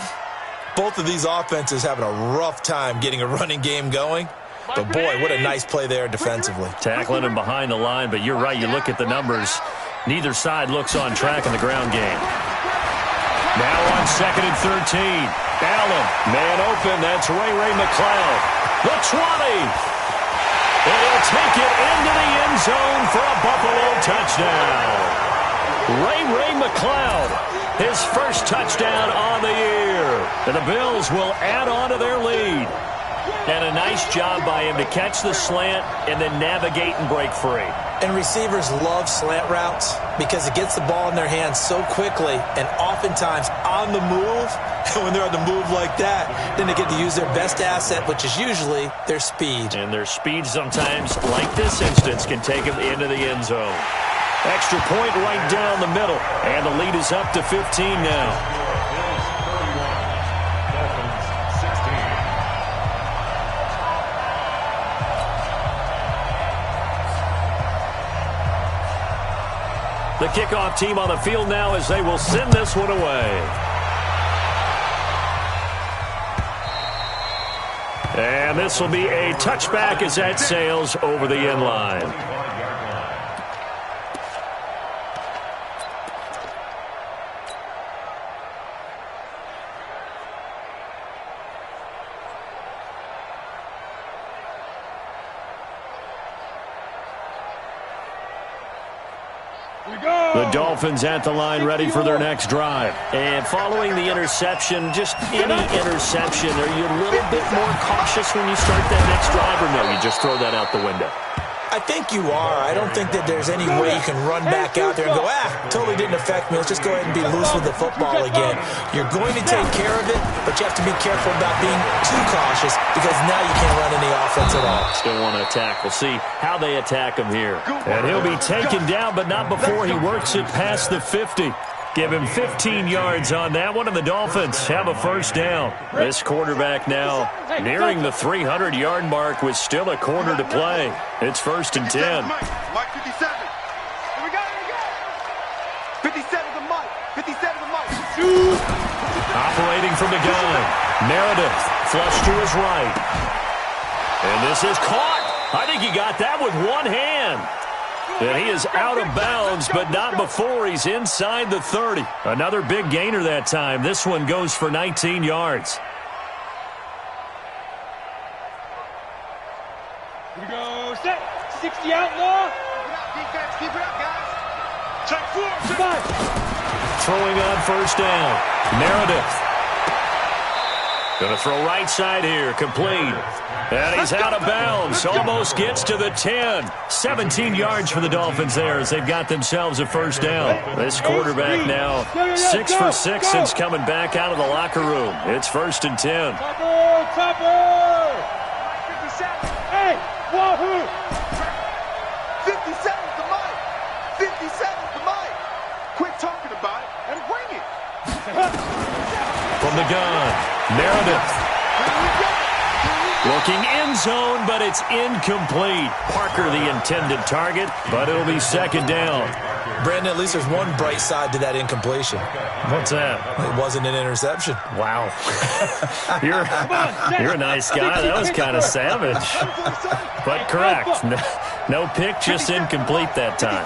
both of these offenses having a rough time getting a running game going. But, boy, what a nice play there defensively. Tackling him behind the line, but you're right. You look at the numbers. Neither side looks on track in the ground game. Now on 2nd and 13. Allen, man open. That's Ray McLeod. The 20. And he'll take it into the end zone for a Buffalo touchdown. Ray McLeod, his first touchdown on the year. And the Bills will add on to their lead. And a nice job by him to catch the slant and then navigate and break free. And receivers love slant routes because it gets the ball in their hands so quickly and oftentimes on the move. And when they're on the move like that, then they get to use their best asset, which is usually their speed. And their speed sometimes, like this instance, can take them into the end zone. Extra point right down the middle. And the lead is up to 15 now. The kickoff team on the field now as they will send this one away. And this will be a touchback as that sails over the end line. The Dolphins at the line ready for their next drive. And following the interception, just any interception, are you a little bit more cautious when you start that next drive, or no, you just throw that out the window? I think you are. I don't think that there's any way you can run back out there and go, totally didn't affect me. Let's just go ahead and be loose with the football again. You're going to take care of it, but you have to be careful about being too cautious because now you can't run any offense at all. Still want to attack. We'll see how they attack him here. And he'll be taken down, but not before he works it past the 50. Give him 15 yards on that one, and the Dolphins have a first down. This quarterback now nearing the 300-yard mark with still a quarter to play. It's 1st and 10. Mike 57. Here we go. 57 to Mike. 57 to Mike. Operating from the gun. Meredith flush to his right. And this is caught. I think he got that with one hand. And he is out of bounds, but not before he's inside the 30. Another big gainer that time. This one goes for 19 yards. Here we go. Set. 60 outlaw. Keep it up, defense. Keep it up, guys. Check 4. Throwing on first down. Meredith. Going to throw right side here. Complete. And he's out of bounds. Almost gets to the 10. 17 yards for the Dolphins there as they've got themselves a first down. This quarterback now 6 for 6 since coming back out of the locker room. It's 1st and 10. Topper! 57. Hey, wahoo! 57 to Mike. 57 to Mike. Quit talking about it and bring it. From the gun, Meredith. Looking end zone, but it's incomplete. Parker the intended target, but it'll be 2nd down. Brandon, at least there's one bright side to that incompletion. What's that? It wasn't an interception. Wow. You're a nice guy. That was kind of savage. But correct. No pick, just incomplete that time.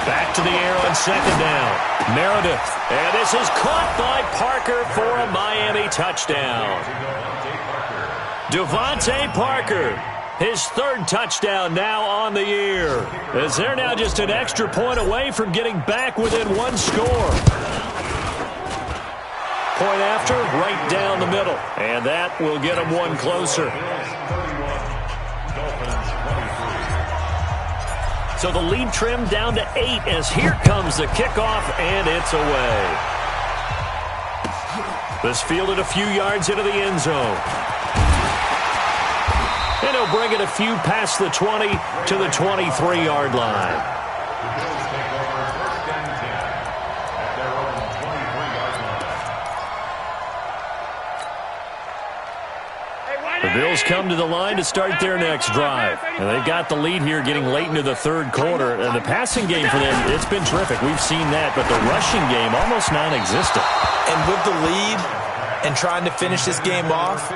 Back to the air on 2nd down. Meredith. And this is caught by Parker for a Miami touchdown. Devontae Parker, his 3rd touchdown now on the year. As they're now just an extra point away from getting back within one score. Point after, right down the middle. And that will get them one closer. So the lead trimmed down to 8 as here comes the kickoff, and it's away. This fielded a few yards into the end zone. And he'll bring it a few past the 20 to the 23-yard line. The Bills come to the line to start their next drive. And they've got the lead here getting late into the 3rd quarter. And the passing game for them, it's been terrific. We've seen that. But the rushing game, almost non-existent. And with the lead and trying to finish this game off,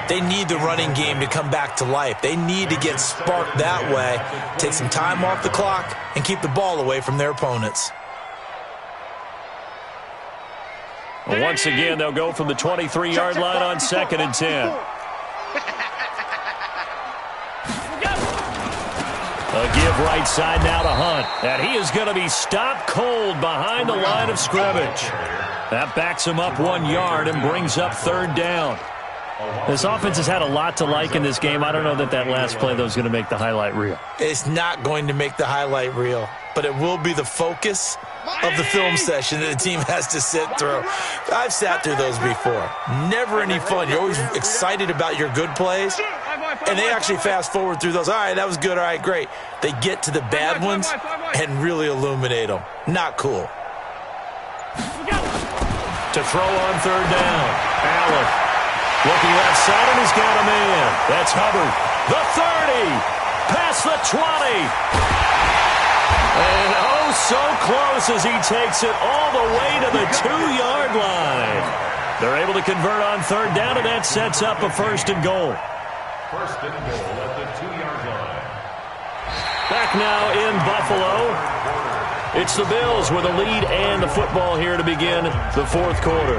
they need the running game to come back to life. They need to get sparked that way, take some time off the clock, and keep the ball away from their opponents. Once again, they'll go from the 23-yard line on 2nd and 10. A give right side now to Hunt. And he is going to be stopped cold behind the line of scrimmage. That backs him up 1 yard and brings up 3rd down. This offense has had a lot to like in this game. I don't know that last play, though, is going to make the highlight reel. It's not going to make the highlight reel, but it will be the focus of the film session that the team has to sit through. I've sat through those before. Never any fun. You're always excited about your good plays, and they actually fast forward through those. All right, that was good. All right, great. They get to the bad ones and really illuminate them. Not cool. To throw on 3rd down. Allen looking left side, and he's got a man. That's Hubbard. The 30. Past the 20. And oh, so close as he takes it all the way to the 2-yard line. They're able to convert on third down, and that sets up a first and goal. First and goal at the 2-yard line. Back now in Buffalo. It's the Bills with a lead and the football here to begin the fourth quarter.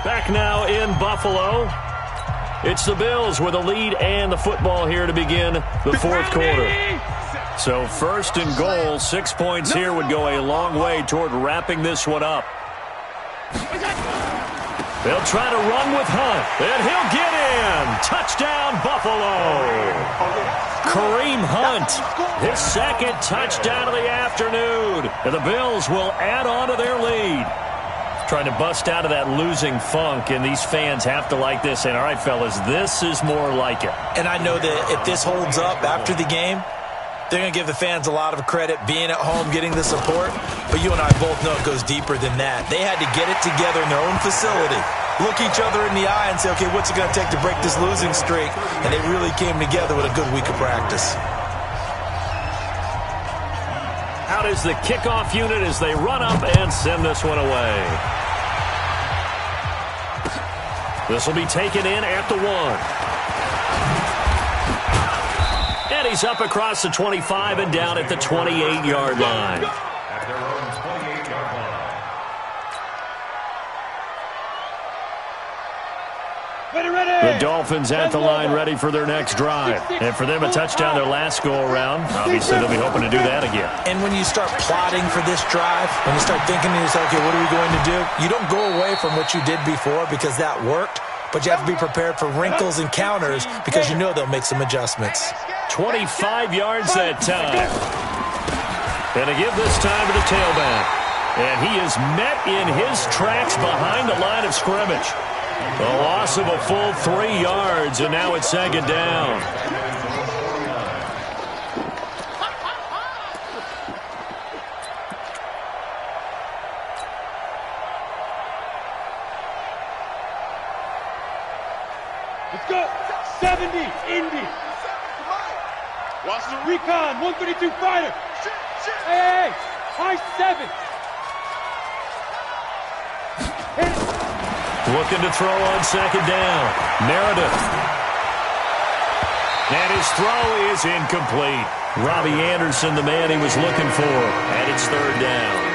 Back now in Buffalo. It's the Bills with a lead and the football here to begin the fourth quarter. So first and goal, 6 points here would go a long way toward wrapping this one up. They'll try to run with Hunt, and he'll get in. Touchdown, Buffalo. Kareem Hunt, his second touchdown of the afternoon. And the Bills will add on to their lead. Trying to bust out of that losing funk, and these fans have to like this. And all right, fellas, this is more like it. And I know that if this holds up after the game, they're going to give the fans a lot of credit being at home, getting the support. But you and I both know it goes deeper than that. They had to get it together in their own facility, look each other in the eye and say, okay, what's it going to take to break this losing streak? And they really came together with a good week of practice. Out is the kickoff unit as they run up and send this one away. This will be taken in at the 1. And he's up across the 25 and down at the 28-yard line. At their own 28-yard line. The Dolphins at the line ready for their next drive. And for them, a touchdown their last go-around. Obviously, they'll be hoping to do that again. And when you start plotting for this drive, when you start thinking to yourself, okay, what are we going to do? You don't go away from what you did before because that worked, but you have to be prepared for wrinkles and counters because you know they'll make some adjustments. 25 yards that time. And to give this time to the tailback. And he is met in his tracks behind the line of scrimmage. A loss of a full 3 yards, and now it's second down. Let's go. 70, Indy. Watch the recon, 132 fighter. Hey, high 7. Looking to throw on second down. Meredith. And his throw is incomplete. Robbie Anderson, the man he was looking for, and it's third down.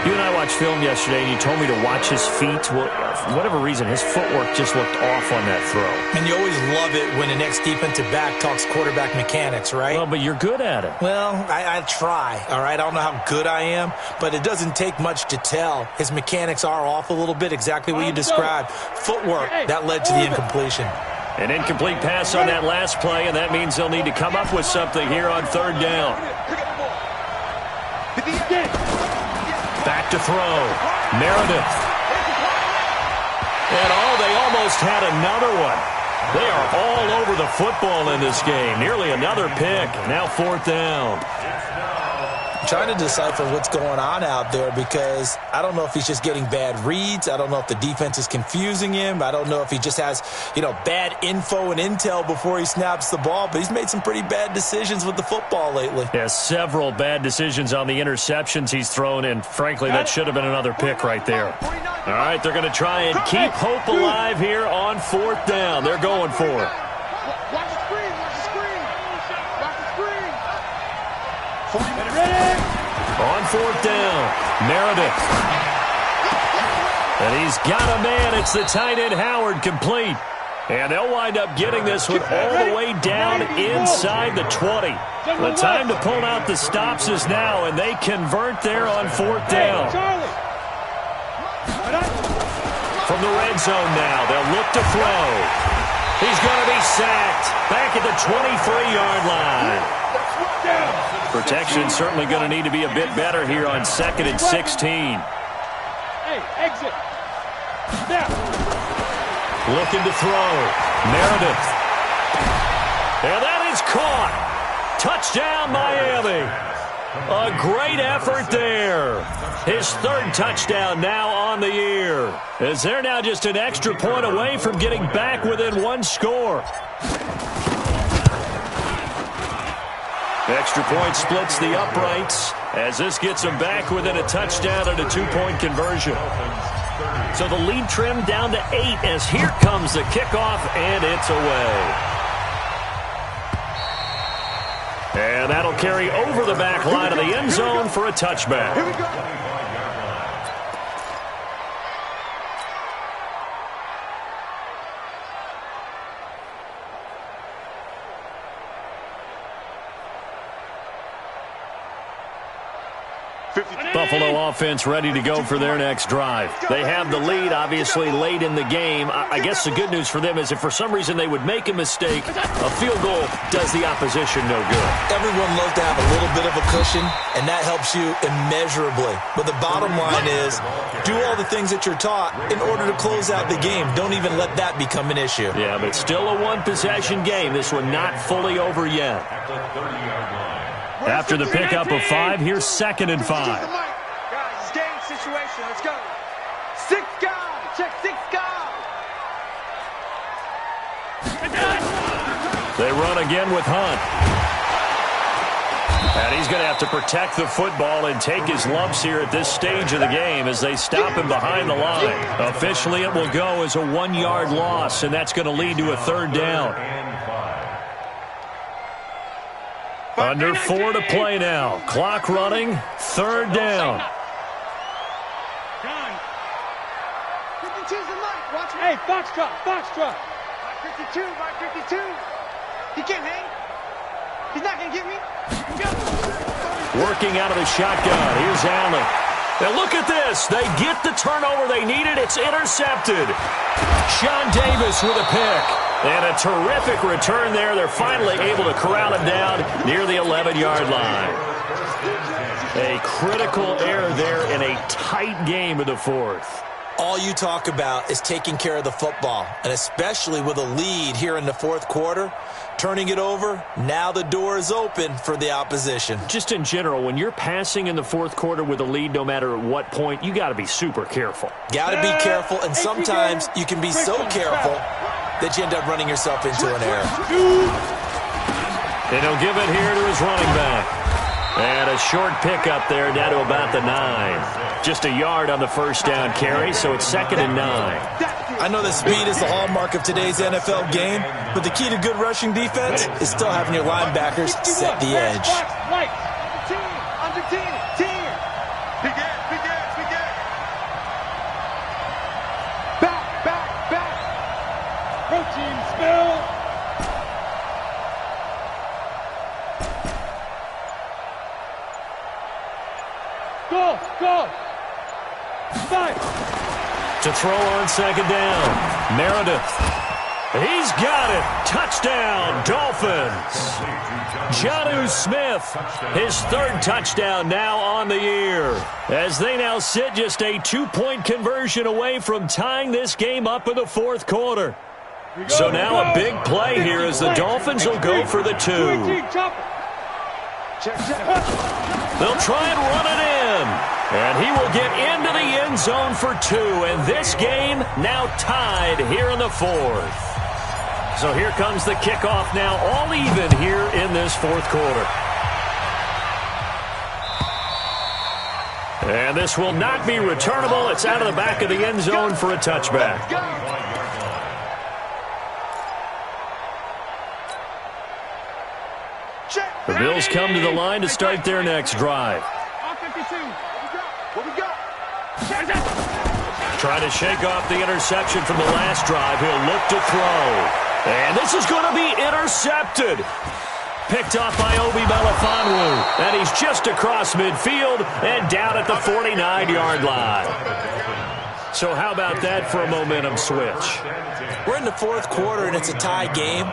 You and I watched film yesterday, and you told me to watch his feet. Well, for whatever reason, his footwork just looked off on that throw. And you always love it when the next defensive back talks quarterback mechanics, right? Well, but you're good at it. Well, I try, all right? I don't know how good I am, but it doesn't take much to tell. His mechanics are off a little bit, exactly what you described. Footwork, that led to the incompletion. An incomplete pass on that last play, and that means they'll need to come up with something here on third down. Back to throw. Meredith. And they almost had another one. They are all over the football in this game. Nearly another pick. Now fourth down. I'm trying to decipher what's going on out there because I don't know if he's just getting bad reads. I don't know if the defense is confusing him. I don't know if he just has, bad info and intel before he snaps the ball. But he's made some pretty bad decisions with the football lately. Yeah, several bad decisions on the interceptions he's thrown in. Frankly, that should have been another pick right there. All right, they're going to try and keep hope alive here on fourth down. They're going for it. Watch the screen, watch the screen. Watch the screen. On fourth down, Meredith. And he's got a man. It's the tight end, Howard, complete. And they'll wind up getting this one all the way down inside the 20. The time to pull out the stops is now, and they convert there on fourth down. From the red zone now, they'll look to throw. He's going to be sacked back at the 23-yard line. Protection certainly going to need to be a bit better here on 2nd and 16. Hey, exit. Now. Looking to throw. Meredith. And that is caught. Touchdown, Miami. A great effort there. His third touchdown now on the year. As they're now just an extra point away from getting back within one score. Extra point splits the uprights as this gets them back within a touchdown and a 2-point conversion. So the lead trimmed down to 8 as here comes the kickoff, and it's away. And that'll carry over the back line of the end zone for a touchback. Here we go. Buffalo offense ready to go for their next drive. They have the lead, obviously, late in the game. I guess the good news for them is if for some reason they would make a mistake, a field goal does the opposition no good. Everyone loves to have a little bit of a cushion, and that helps you immeasurably. But the bottom line is, do all the things that you're taught in order to close out the game. Don't even let that become an issue. Yeah, but it's still a one-possession game. This one not fully over yet. After the pickup of 5, here's 2nd and 5. Guys, it's game situation. Let's go. 6 guys. Check 6 guys. They run again with Hunt. And he's going to have to protect the football and take his lumps here at this stage of the game as they stop him behind the line. Officially, it will go as a 1-yard loss, and that's going to lead to a 3rd down. Under 4 to play now. Clock running. 3rd down. 52's the light. Watch me. Hey, Foxtrot. Foxtrot. My 52. He can't hang. He's not going to get me. Working out of the shotgun. Here's Allen. Now look at this. They get the turnover they needed. It's intercepted. Sean Davis with a pick. And a terrific return there. They're finally able to corral him down near the 11-yard line. A critical error there in a tight game in the 4th. All you talk about is taking care of the football, and especially with a lead here in the 4th quarter, turning it over, now the door is open for the opposition. Just in general, when you're passing in the 4th quarter with a lead, no matter at what point, you got to be super careful. Got to be careful, and sometimes you can be so careful that you end up running yourself into an error. And he'll give it here to his running back. And a short pickup there down to about the 9. Just a yard on the 1st down carry, so it's 2nd and 9. I know that speed is the hallmark of today's NFL game, but the key to good rushing defense is still having your linebackers set the edge. Under 10. Big ass. Back. Protein spill. Go. 5. To throw on 2nd down. Meredith. He's got it. Touchdown, Dolphins. Jonnu Smith, his 3rd touchdown now on the year. As they now sit just a 2-point conversion away from tying this game up in the 4th quarter. So now a big play here as the Dolphins will go for the 2. They'll try and run it in. And he will get into the end zone for 2. And this game now tied here in the 4th. So here comes the kickoff now, all even here in this 4th quarter. And this will not be returnable. It's out of the back of the end zone for a touchback. The Bills come to the line to start their next drive. Trying to shake off the interception from the last drive. He'll look to throw. And this is going to be intercepted. Picked off by Obi Melifonwu. And he's just across midfield and down at the 49-yard line. So how about that for a momentum switch? We're in the 4th quarter and it's a tie game.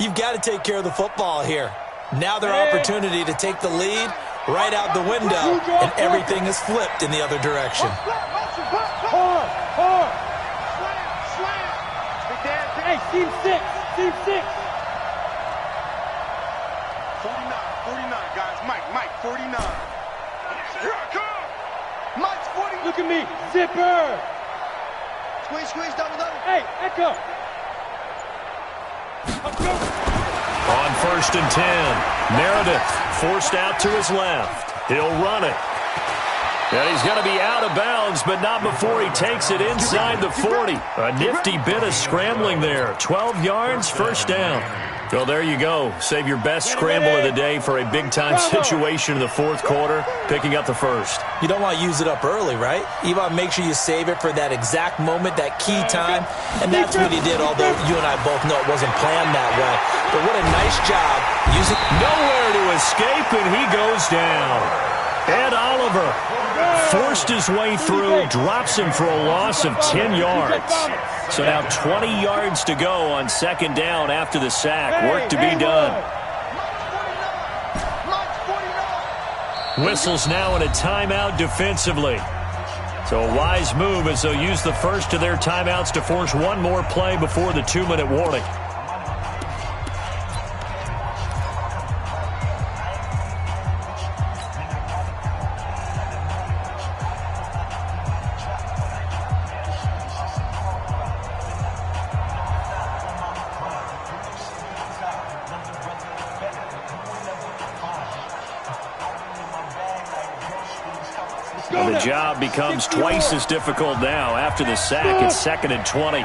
You've got to take care of the football here. Now their opportunity to take the lead right out the window, and everything is flipped in the other direction. Hey, team 6. 49, guys. Mike, 49. Here I come. Mike's 40. Look at me. Zipper. Squeeze, double. Hey, Echo. On 1st and 10. Meredith forced out to his left. He'll run it. And he's going to be out of bounds, but not before he takes it inside the 40. A nifty bit of scrambling there. 12 yards, 1st down. Well, there you go. Save your best scramble of the day for a big-time situation in the 4th quarter, picking up the 1st. You don't want to use it up early, right? You want to make sure you save it for that exact moment, that key time, and that's what he did, although you and I both know it wasn't planned that way. But what a nice job using... Nowhere to escape, and he goes down. Ed Oliver forced his way through, drops him for a loss of 10 yards. So now 20 yards to go on 2nd down after the sack. Work to be done. Whistles now in a timeout defensively. So a wise move as they'll use the first of their timeouts to force one more play before the 2-minute warning. The job becomes twice as difficult now. After the sack, it's 2nd and 20.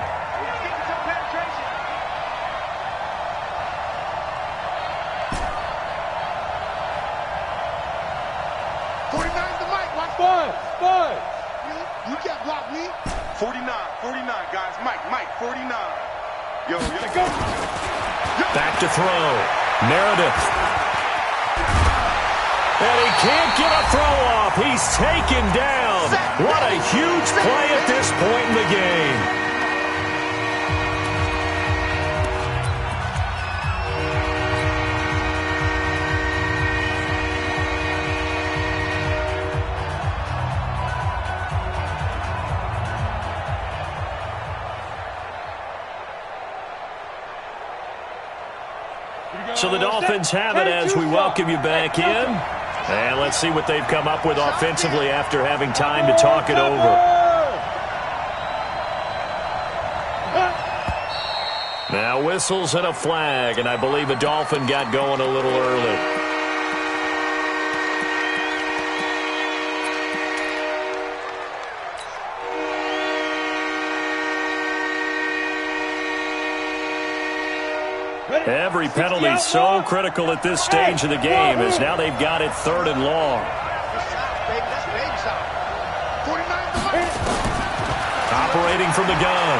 49 the mic, watch five. You can't block me. 49, guys. Mike, 49. Yo, go. Back to throw. Meredith. And he can't get a throw off. He's taken down. What a huge play at this point in the game. So the Dolphins have it as we welcome you back in. And let's see what they've come up with offensively after having time to talk it over. Now whistles and a flag, and I believe a Dolphin got going a little early. Every penalty so critical at this stage of the game as now they've got it 3rd and long. Operating from the gun.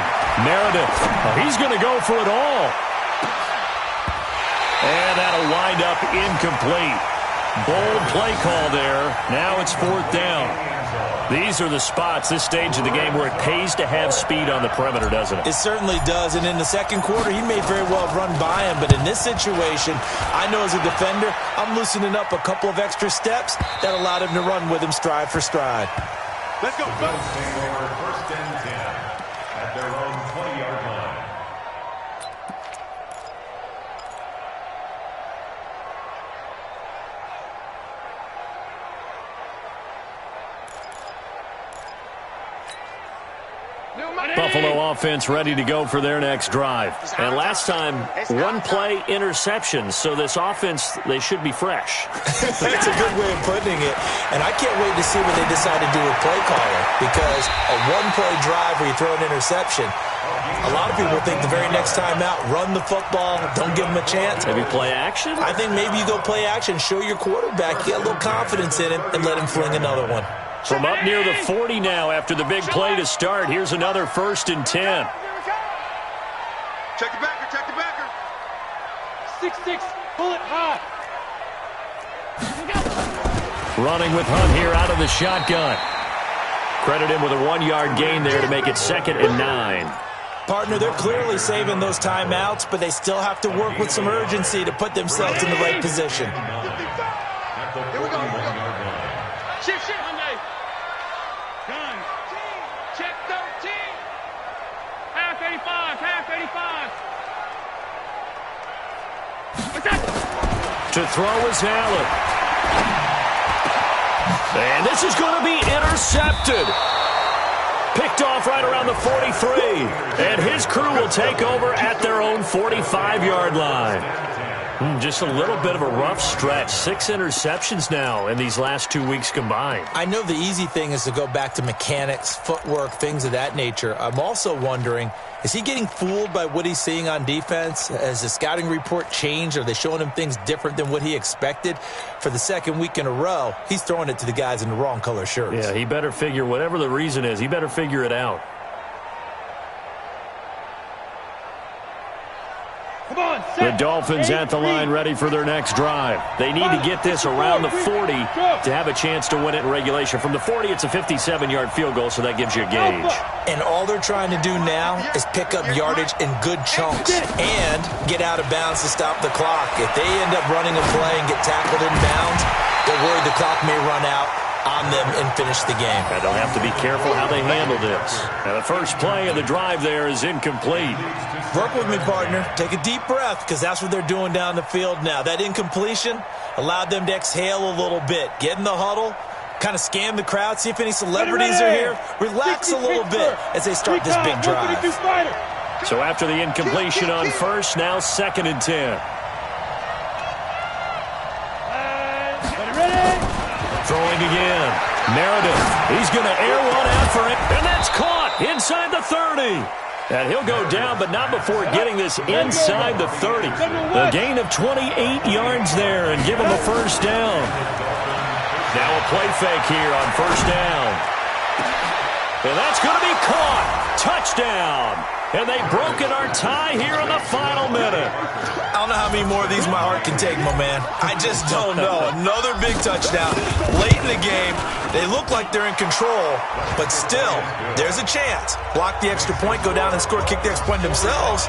Meredith. He's going to go for it all. And that'll wind up incomplete. Bold play call there. Now it's 4th down. These are the spots, this stage of the game, where it pays to have speed on the perimeter, doesn't it? It certainly does. And in the 2nd quarter, he may very well have run by him. But in this situation, I know as a defender, I'm loosening up a couple of extra steps that allowed him to run with him stride for stride. Let's go. 1st and 10 at their own 20-yard line. Buffalo offense ready to go for their next drive. And last time, 1 play interception. So this offense, they should be fresh. That's a good way of putting it. And I can't wait to see what they decide to do with play calling. Because a 1-play drive where you throw an interception, a lot of people think the very next time out, run the football, don't give them a chance. Maybe play action? I think maybe you go play action, show your quarterback, get a little confidence in him, and let him fling another one. From up near the 40 now after the big play to start. Here's another 1st and 10. Check the backer. 6-6, pull it high. Running with Hunt here out of the shotgun. Credit him with a 1-yard gain there to make it 2nd and 9. Partner, they're clearly saving those timeouts, but they still have to work with some urgency to put themselves in the right position. Here we go. Shift, Monday. Gun. Check 13. Half 85. To throw is Allen. And this is going to be intercepted. Picked off right around the 43. And his crew will take over at their own 45-yard line. Just a little bit of a rough stretch. 6 interceptions now in these last 2 weeks combined. I know the easy thing is to go back to mechanics, footwork, things of that nature. I'm also wondering, is he getting fooled by what he's seeing on defense? Has the scouting report changed? Are they showing him things different than what he expected? For the second week in a row, he's throwing it to the guys in the wrong color shirts. Yeah, he better figure, whatever the reason is, he better figure it out. The Dolphins at the line ready for their next drive. They need to get this around the 40 to have a chance to win it in regulation. From the 40, it's a 57-yard field goal, so that gives you a gauge. And all they're trying to do now is pick up yardage in good chunks and get out of bounds to stop the clock. If they end up running a play and get tackled in bounds, they're worried the clock may run out on them and finish the game. And they'll have to be careful how they handle this. Now, the first play of the drive there is incomplete. Work with me, partner. Take a deep breath, because that's what they're doing down the field now. That incompletion allowed them to exhale a little bit. Get in the huddle, kind of scan the crowd, see if any celebrities are here. Relax a little bit as they start this big drive. So after the incompletion on first, now 2nd and 10. Throwing again. Meredith. He's going to air one out for it. And that's caught inside the 30. And he'll go down, but not before getting this inside the 30. A gain of 28 yards there and give him a first down. Now a play fake here on first down. And that's going to be caught. Touchdown. And they've broken our tie here in the final minute. I don't know how many more of these my heart can take, my man. I just don't know. Another big touchdown late in the game. They look like they're in control, but still, there's a chance. Block the extra point, go down and score, kick the extra point themselves.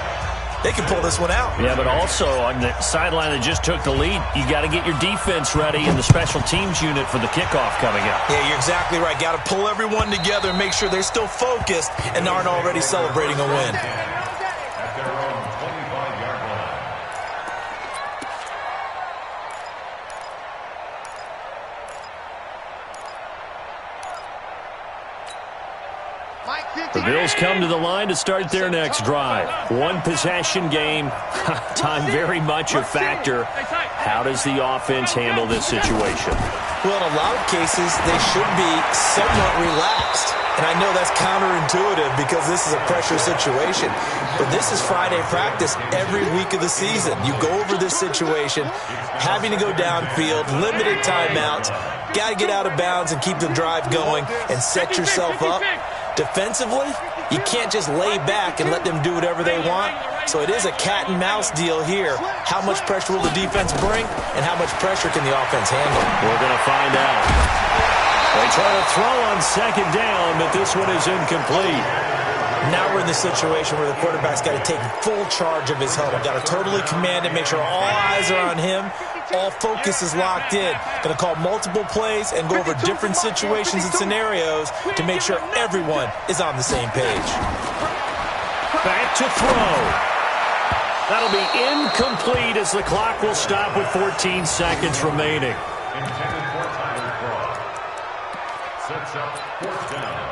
They can pull this one out. Yeah, but also on the sideline that just took the lead, you got to get your defense ready in the special teams unit for the kickoff coming up. Yeah, you're exactly right. Got to pull everyone together and make sure they're still focused and aren't already celebrating a win. The Bills come to the line to start their next drive. One possession game. Time very much a factor. How does the offense handle this situation? Well, in a lot of cases, they should be somewhat relaxed. And I know that's counterintuitive because this is a pressure situation. But this is Friday practice every week of the season. You go over this situation, having to go downfield, limited timeouts, got to get out of bounds and keep the drive going and set yourself up. Defensively, you can't just lay back and let them do whatever they want. So it is a cat and mouse deal here. How much pressure will the defense bring, and how much pressure can the offense handle? We're going to find out. They try to throw on second down, but this one is incomplete. Now we're in the situation where the quarterback's got to take full charge of his huddle. Got to totally command it, make sure all eyes are on him. All focus is locked in. Going to call multiple plays and go over different situations and scenarios to make sure everyone is on the same page. Back to throw. That'll be incomplete as the clock will stop with 14 seconds remaining. Intended for time throw. Sets up fourth down.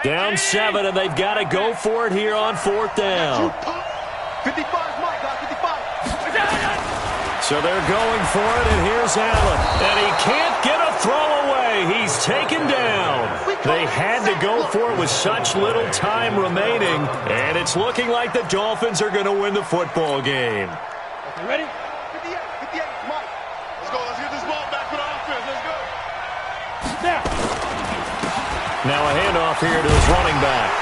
Down 7, and they've got to go for it here on fourth down. 55 is mine, God, 55. So they're going for it, and here's Allen. And he can't get a throw away. He's taken down. They had to go for it with such little time remaining, and it's looking like the Dolphins are going to win the football game. Okay, ready? 58, 58, Mike. Let's go. Let's get this ball back for the offense. Let's go. Now. Now a handoff here to his running back.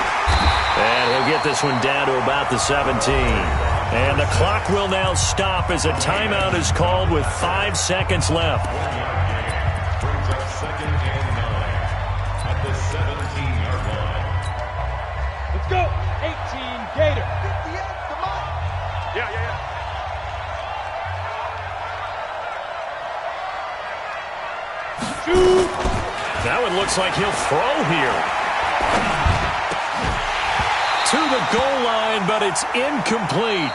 And he'll get this one down to about the 17. And the clock will now stop as a timeout is called with 5 seconds left. Brings up 2nd and 9 at the 17-yard line. Let's go. 18, Gator. 58, come on. Yeah. Shoot. That one looks like he'll throw here. To the goal line, but it's incomplete.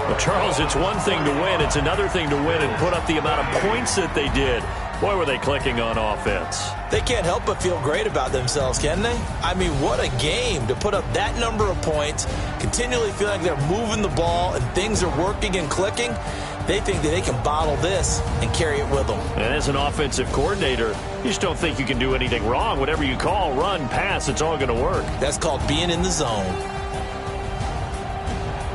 Well, Charles, it's one thing to win. It's another thing to win and put up the amount of points that they did. Boy, were they clicking on offense. They can't help but feel great about themselves, can they? I mean, what a game to put up that number of points, continually feel like they're moving the ball and things are working and clicking. They think that they can bottle this and carry it with them. And as an offensive coordinator, you just don't think you can do anything wrong. Whatever you call, run, pass, it's all going to work. That's called being in the zone.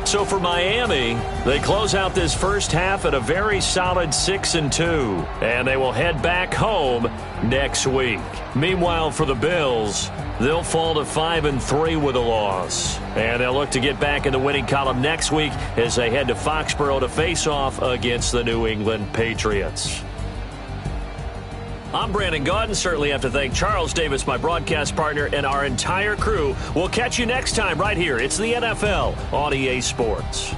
So for Miami, they close out this first half at a very solid 6-2, and they will head back home next week. Meanwhile, for the Bills, they'll fall to 5-3 with a loss, and they'll look to get back in the winning column next week as they head to Foxborough to face off against the New England Patriots. I'm Brandon Gaudin. Certainly have to thank Charles Davis, my broadcast partner, and our entire crew. We'll catch you next time right here. It's the NFL on EA Sports.